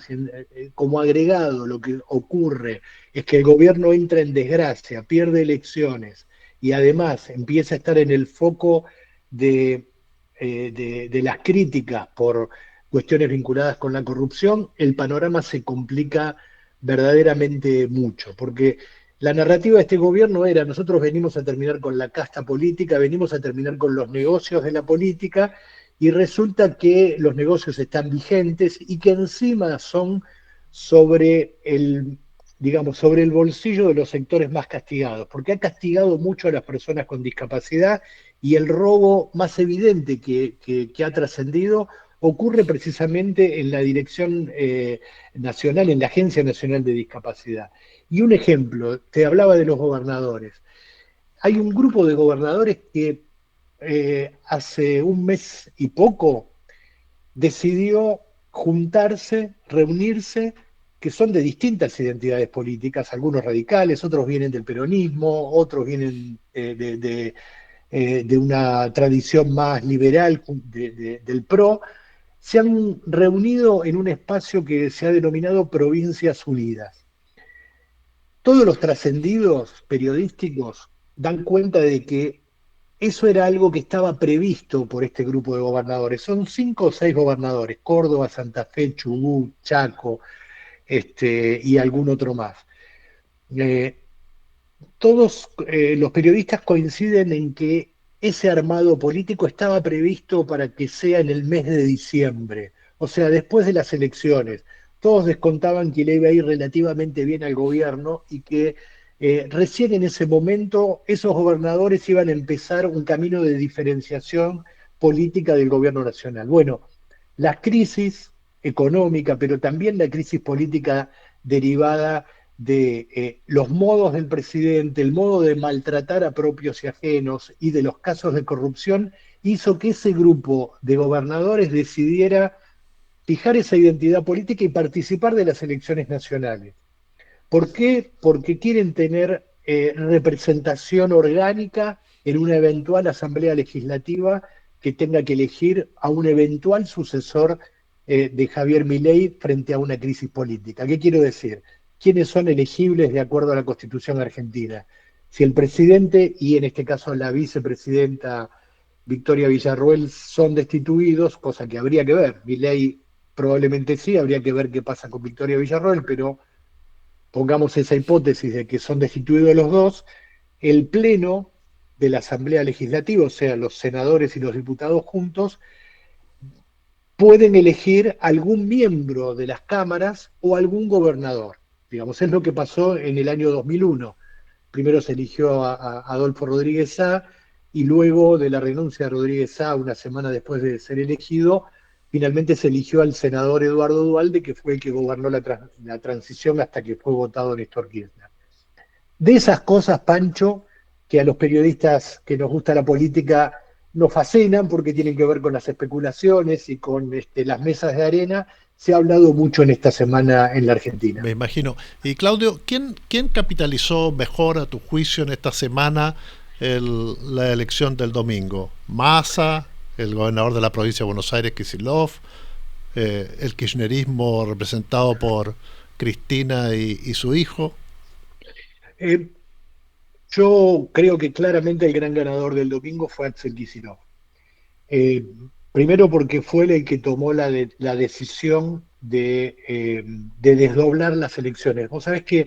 como agregado, lo que ocurre es que el gobierno entra en desgracia, pierde elecciones y además empieza a estar en el foco de las críticas por cuestiones vinculadas con la corrupción, el panorama se complica verdaderamente mucho, porque la narrativa de este gobierno era: nosotros venimos a terminar con la casta política, venimos a terminar con los negocios de la política, y resulta que los negocios están vigentes y que encima son sobre el bolsillo de los sectores más castigados, porque ha castigado mucho a las personas con discapacidad, y el robo más evidente que ha trascendido ocurre precisamente en la Dirección Nacional, en la Agencia Nacional de Discapacidad. Y un ejemplo, te hablaba de los gobernadores. Hay un grupo de gobernadores que hace un mes y poco decidió juntarse, reunirse, que son de distintas identidades políticas, algunos radicales, otros vienen del peronismo, otros vienen de una tradición más liberal del PRO. Se han reunido en un espacio que se ha denominado Provincias Unidas. Todos los trascendidos periodísticos dan cuenta de que eso era algo que estaba previsto por este grupo de gobernadores. Son 5 o 6 gobernadores: Córdoba, Santa Fe, Chubut, Chaco, y algún otro más. Todos los periodistas coinciden en que ese armado político estaba previsto para que sea en el mes de diciembre, o sea, después de las elecciones. Todos descontaban que le iba a ir relativamente bien al gobierno y que recién en ese momento esos gobernadores iban a empezar un camino de diferenciación política del gobierno nacional. Bueno, la crisis económica, pero también la crisis política derivada de los modos del presidente, el modo de maltratar a propios y ajenos y de los casos de corrupción, hizo que ese grupo de gobernadores decidiera fijar esa identidad política y participar de las elecciones nacionales. ¿Por qué? Porque quieren tener representación orgánica en una eventual asamblea legislativa que tenga que elegir a un eventual sucesor de Javier Milei frente a una crisis política. ¿Qué quiero decir? ¿Quiénes son elegibles de acuerdo a la Constitución argentina? Si el presidente y en este caso la vicepresidenta Victoria Villarroel son destituidos, cosa que habría que ver. Milei probablemente sí, habría que ver qué pasa con Victoria Villarroel, pero pongamos esa hipótesis de que son destituidos los dos, el Pleno de la Asamblea Legislativa, o sea, los senadores y los diputados juntos, pueden elegir algún miembro de las cámaras o algún gobernador. Digamos, es lo que pasó en el año 2001. Primero se eligió a Adolfo Rodríguez Sá, y luego de la renuncia de Rodríguez Sá, una semana después de ser elegido, finalmente se eligió al senador Eduardo Duhalde, que fue el que gobernó la transición hasta que fue votado Néstor Kirchner. De esas cosas, Pancho, que a los periodistas que nos gusta la política nos fascinan porque tienen que ver con las especulaciones y con las mesas de arena, se ha hablado mucho en esta semana en la Argentina. Me imagino. Y Claudio, ¿quién capitalizó mejor a tu juicio en esta semana la elección del domingo? ¿Massa, el gobernador de la provincia de Buenos Aires, Kicillof, el kirchnerismo representado por Cristina y su hijo? Yo creo que claramente el gran ganador del domingo fue Axel Kicillof. Primero porque fue el que tomó la decisión de desdoblar las elecciones. Vos sabés que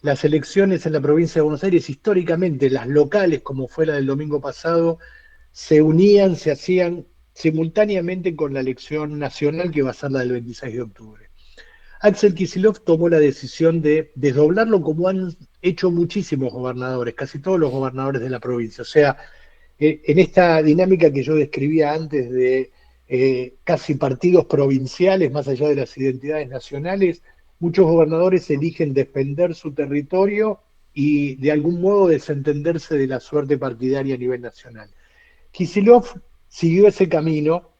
las elecciones en la provincia de Buenos Aires, históricamente, las locales, como fue la del domingo pasado, se unían, se hacían simultáneamente con la elección nacional, que va a ser la del 26 de octubre. Axel Kicillof tomó la decisión de desdoblarlo como han hecho muchísimos gobernadores, casi todos los gobernadores de la provincia. O sea, en esta dinámica que yo describía antes de casi partidos provinciales, más allá de las identidades nacionales, muchos gobernadores eligen defender su territorio y de algún modo desentenderse de la suerte partidaria a nivel nacional. Kicillof siguió ese camino,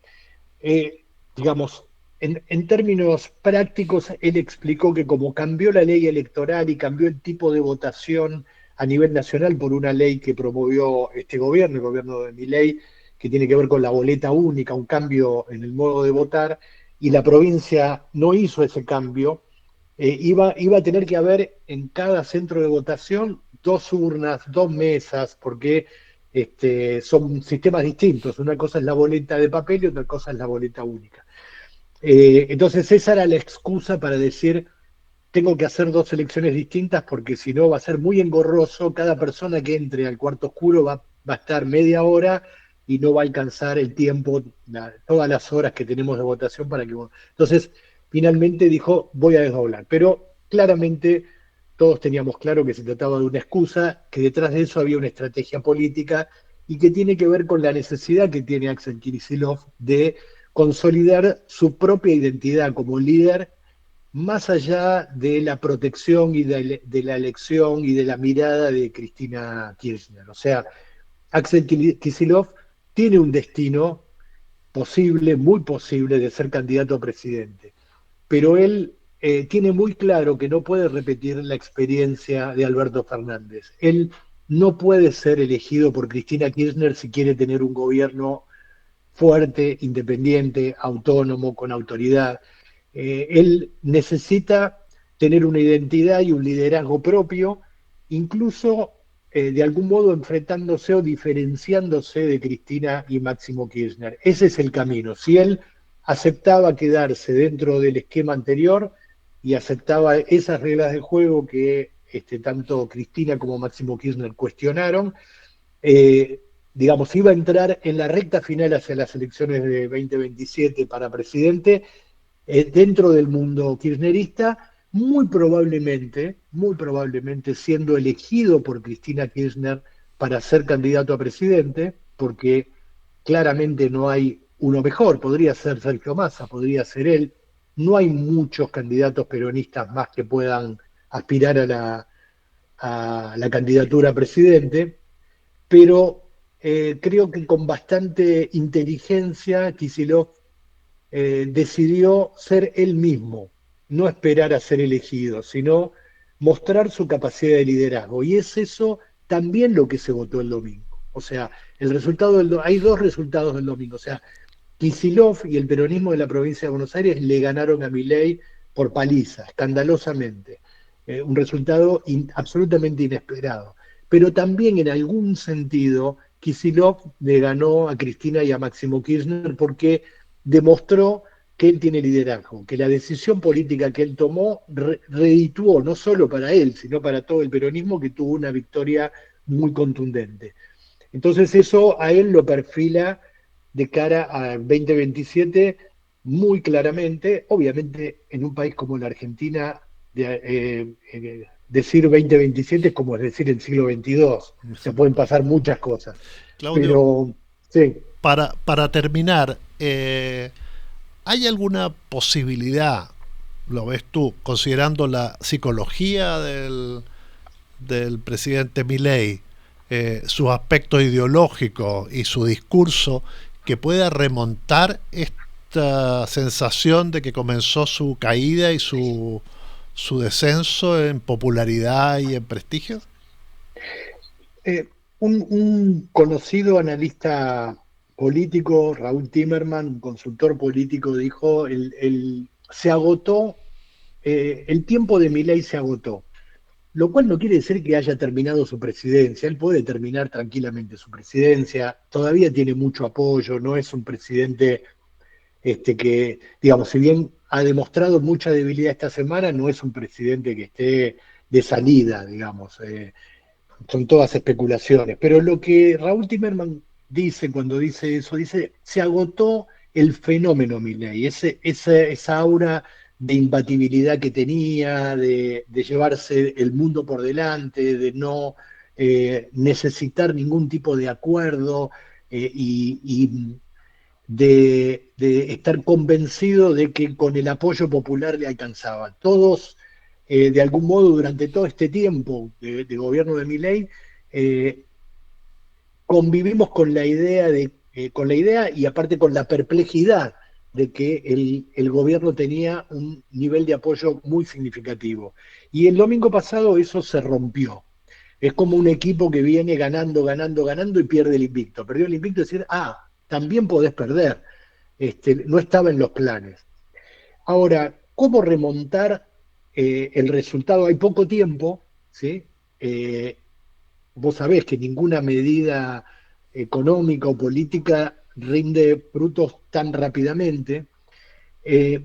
digamos, en términos prácticos, él explicó que como cambió la ley electoral y cambió el tipo de votación a nivel nacional por una ley que promovió este gobierno, el gobierno de Milei, que tiene que ver con la boleta única, un cambio en el modo de votar, y la provincia no hizo ese cambio, iba a tener que haber en cada centro de votación 2 urnas, 2 mesas, porque son sistemas distintos. Una cosa es la boleta de papel y otra cosa es la boleta única. Entonces esa era la excusa para decir, tengo que hacer 2 elecciones distintas porque si no va a ser muy engorroso, cada persona que entre al cuarto oscuro va a estar media hora y no va a alcanzar el tiempo, todas las horas que tenemos de votación para que... Entonces, finalmente dijo, voy a desdoblar. Pero claramente todos teníamos claro que se trataba de una excusa, que detrás de eso había una estrategia política y que tiene que ver con la necesidad que tiene Axel Kicillof de consolidar su propia identidad como líder, más allá de la protección y de la elección y de la mirada de Cristina Kirchner. O sea, Axel Kicillof tiene un destino posible, muy posible, de ser candidato a presidente, pero él tiene muy claro que no puede repetir la experiencia de Alberto Fernández. Él no puede ser elegido por Cristina Kirchner si quiere tener un gobierno fuerte, independiente, autónomo, con autoridad. Él necesita tener una identidad y un liderazgo propio, incluso de algún modo enfrentándose o diferenciándose de Cristina y Máximo Kirchner. Ese es el camino. Si él aceptaba quedarse dentro del esquema anterior y aceptaba esas reglas de juego que tanto Cristina como Máximo Kirchner cuestionaron, digamos, iba a entrar en la recta final hacia las elecciones de 2027 para presidente, dentro del mundo kirchnerista, muy probablemente siendo elegido por Cristina Kirchner para ser candidato a presidente, porque claramente no hay uno mejor, podría ser Sergio Massa, podría ser él, no hay muchos candidatos peronistas más que puedan aspirar a la candidatura a presidente, pero creo que con bastante inteligencia Kicillof decidió ser él mismo, no esperar a ser elegido, sino mostrar su capacidad de liderazgo. Y es eso también lo que se votó el domingo. O sea, hay 2 resultados del domingo. O sea, Kicillof y el peronismo de la provincia de Buenos Aires le ganaron a Milei por paliza, escandalosamente. Un resultado absolutamente inesperado. pero también en algún sentido Kicillof le ganó a Cristina y a Máximo Kirchner porque demostró que él tiene liderazgo, que la decisión política que él tomó redituó no solo para él, sino para todo el peronismo, que tuvo una victoria muy contundente. Entonces eso a él lo perfila de cara al 2027 muy claramente. Obviamente en un país como la Argentina decir 2027 es como decir el siglo XXII, se pueden pasar muchas cosas. Claudio, pero sí. Para terminar, ¿hay alguna posibilidad, lo ves tú, considerando la psicología del presidente Milei, sus aspectos ideológicos y su discurso, que pueda remontar esta sensación de que comenzó su caída y su descenso en popularidad y en prestigio? Un conocido analista político, Raúl Timerman, un consultor político, dijo, se agotó, el tiempo de Milei se agotó, lo cual no quiere decir que haya terminado su presidencia. Él puede terminar tranquilamente su presidencia, todavía tiene mucho apoyo, no es un presidente que, digamos, si bien ha demostrado mucha debilidad esta semana, no es un presidente que esté de salida, digamos. Son todas especulaciones. Pero lo que Raúl Timerman dice cuando dice eso, dice, se agotó el fenómeno Milei, esa aura de imbatibilidad que tenía, de llevarse el mundo por delante, de no necesitar ningún tipo de acuerdo y de estar convencido de que con el apoyo popular le alcanzaba. Todos, de algún modo, durante todo este tiempo de gobierno de Milei, convivimos con la idea y aparte con la perplejidad de que el gobierno tenía un nivel de apoyo muy significativo. Y el domingo pasado eso se rompió. Es como un equipo que viene ganando y pierde el invicto. Perdió el invicto y decir, también podés perder. No estaba en los planes. Ahora, ¿cómo remontar el resultado? Hay poco tiempo, ¿sí? Vos sabés que ninguna medida económica o política rinde frutos tan rápidamente.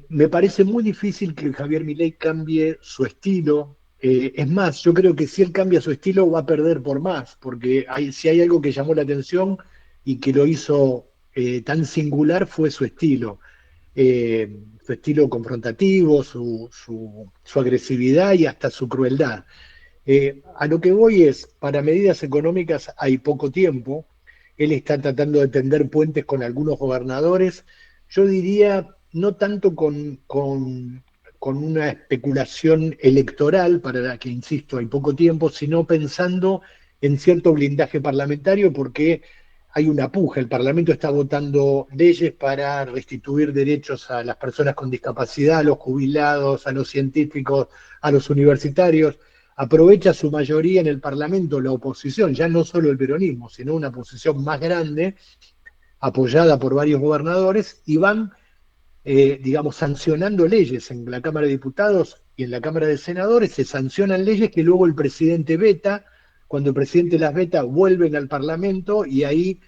Me parece muy difícil que Javier Milei cambie su estilo. Es más, yo creo que si él cambia su estilo va a perder por más, porque si hay algo que llamó la atención y que lo hizo tan singular fue su estilo confrontativo, su agresividad y hasta su crueldad. A lo que voy es, para medidas económicas hay poco tiempo, él está tratando de tender puentes con algunos gobernadores, yo diría no tanto con una especulación electoral, para la que, insisto, hay poco tiempo, sino pensando en cierto blindaje parlamentario, porque hay una puja. El Parlamento está votando leyes para restituir derechos a las personas con discapacidad, a los jubilados, a los científicos, a los universitarios. Aprovecha su mayoría en el Parlamento la oposición, ya no solo el peronismo, sino una oposición más grande, apoyada por varios gobernadores, y van, digamos, sancionando leyes en la Cámara de Diputados y en la Cámara de Senadores. Se sancionan leyes que luego el presidente veta. Cuando el presidente las veta, vuelven al Parlamento y ahí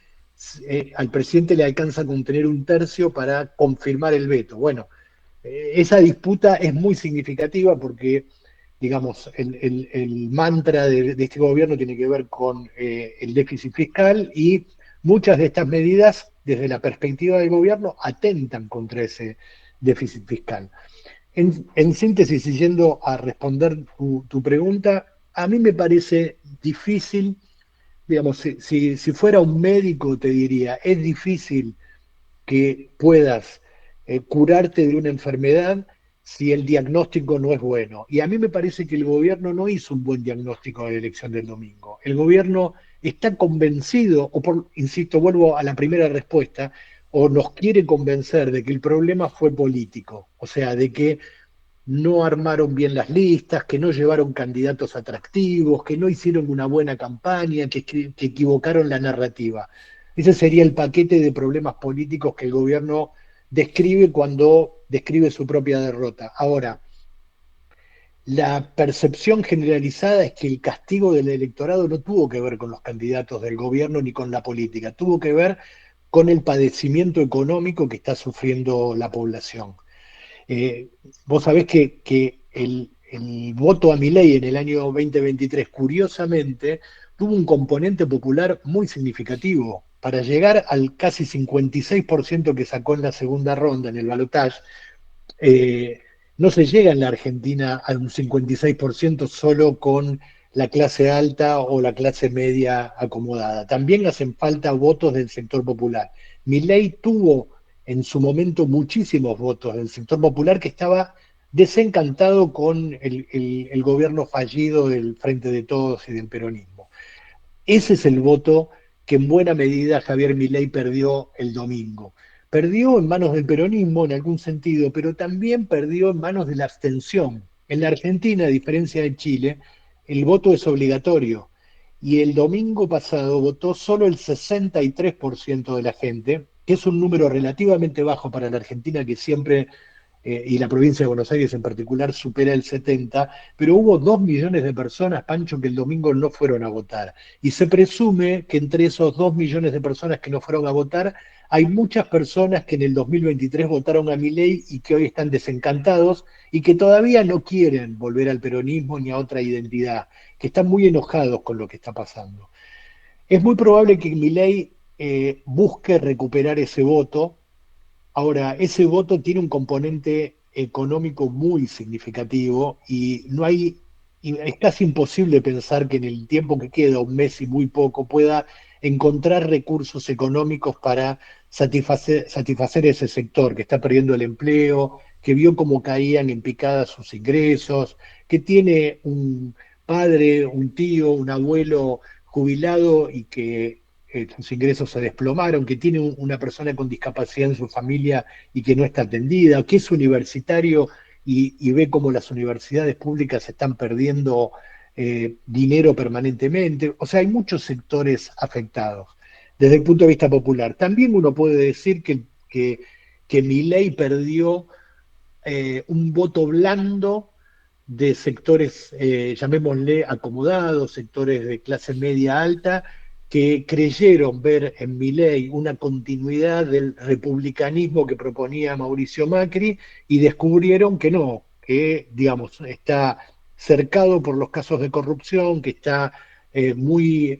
al presidente le alcanza con tener un tercio para confirmar el veto. Bueno, esa disputa es muy significativa porque, digamos, el mantra de este gobierno tiene que ver con el déficit fiscal, y muchas de estas medidas, desde la perspectiva del gobierno, atentan contra ese déficit fiscal. En síntesis, y yendo a responder tu pregunta, a mí me parece difícil, digamos, si fuera un médico te diría, es difícil que puedas curarte de una enfermedad si el diagnóstico no es bueno. Y a mí me parece que el gobierno no hizo un buen diagnóstico de la elección del domingo. El gobierno está convencido, insisto, vuelvo a la primera respuesta, o nos quiere convencer de que el problema fue político, o sea, de que no armaron bien las listas, que no llevaron candidatos atractivos, que no hicieron una buena campaña, que equivocaron la narrativa. Ese sería el paquete de problemas políticos que el gobierno describe cuando describe su propia derrota. Ahora, la percepción generalizada es que el castigo del electorado no tuvo que ver con los candidatos del gobierno ni con la política, tuvo que ver con el padecimiento económico que está sufriendo la población. Vos sabés que el voto a Milei en el año 2023, curiosamente, tuvo un componente popular muy significativo. Para llegar al casi 56% que sacó en la segunda ronda, en el balotaje, no se llega en la Argentina a un 56% solo con la clase alta o la clase media acomodada. También hacen falta votos del sector popular. Milei tuvo en su momento muchísimos votos del sector popular que estaba desencantado con el gobierno fallido del Frente de Todos y del peronismo. Ese es el voto que en buena medida Javier Milei perdió el domingo. Perdió en manos del peronismo en algún sentido, pero también perdió en manos de la abstención. En la Argentina, a diferencia de Chile, el voto es obligatorio. Y el domingo pasado votó solo el 63% de la gente, que es un número relativamente bajo para la Argentina, que siempre, y la provincia de Buenos Aires en particular, supera el 70%, pero hubo 2 millones de personas, Pancho, que el domingo no fueron a votar. Y se presume que entre esos 2 millones de personas que no fueron a votar, hay muchas personas que en el 2023 votaron a Milei y que hoy están desencantados y que todavía no quieren volver al peronismo ni a otra identidad, que están muy enojados con lo que está pasando. Es muy probable que Milei busque recuperar ese voto. Ahora, ese voto tiene un componente económico muy significativo y es casi imposible pensar que en el tiempo que queda, un mes y muy poco, pueda encontrar recursos económicos para satisfacer ese sector que está perdiendo el empleo, que vio cómo caían en picada sus ingresos, que tiene un padre, un tío, un abuelo jubilado y que sus ingresos se desplomaron, que tiene una persona con discapacidad en su familia y que no está atendida, que es universitario y ve cómo las universidades públicas están perdiendo dinero permanentemente. O sea, hay muchos sectores afectados desde el punto de vista popular. También uno puede decir que Milei perdió un voto blando de sectores, llamémosle acomodados, sectores de clase media alta, que creyeron ver en Milei una continuidad del republicanismo que proponía Mauricio Macri y descubrieron que no, que digamos está cercado por los casos de corrupción, que está muy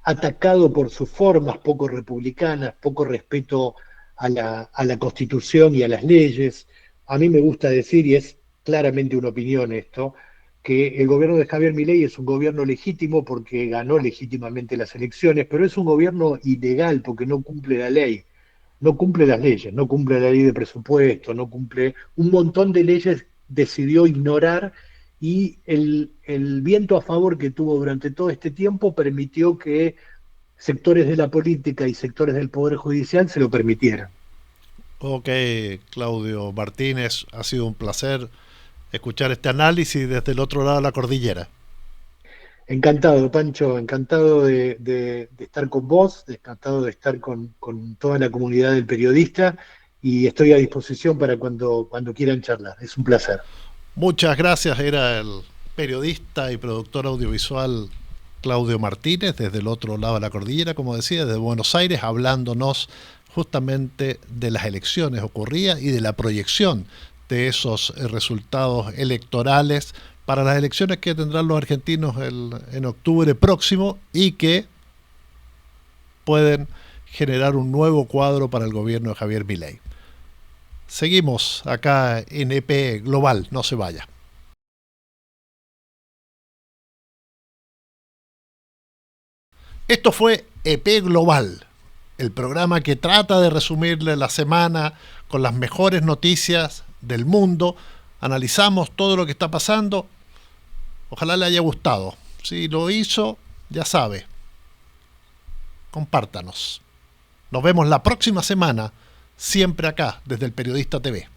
atacado por sus formas poco republicanas, poco respeto a la Constitución y a las leyes. A mí me gusta decir, y es claramente una opinión esto, que el gobierno de Javier Milei es un gobierno legítimo porque ganó legítimamente las elecciones, pero es un gobierno ilegal porque no cumple la ley, no cumple las leyes, no cumple la ley de presupuesto, no cumple un montón de leyes, decidió ignorar y el viento a favor que tuvo durante todo este tiempo permitió que sectores de la política y sectores del Poder Judicial se lo permitieran. Ok, Claudio Martínez, ha sido un placer escuchar este análisis desde el otro lado de la cordillera. Encantado, Pancho, encantado de estar con vos, encantado de estar con toda la comunidad del periodista y estoy a disposición para cuando quieran charlar. Es un placer. Muchas gracias, era el periodista y productor audiovisual Claudio Martínez, desde el otro lado de la cordillera, como decía, desde Buenos Aires, hablándonos justamente de las elecciones ocurridas y de la proyección de esos resultados electorales para las elecciones que tendrán los argentinos en octubre próximo y que pueden generar un nuevo cuadro para el gobierno de Javier Milei. Seguimos acá en EP Global, no se vaya. Esto fue EP Global, el programa que trata de resumirle la semana con las mejores noticias del mundo. Analizamos todo lo que está pasando. Ojalá le haya gustado. Si lo hizo, ya sabe. Compártanos. Nos vemos la próxima semana, siempre acá, desde el Periodista TV.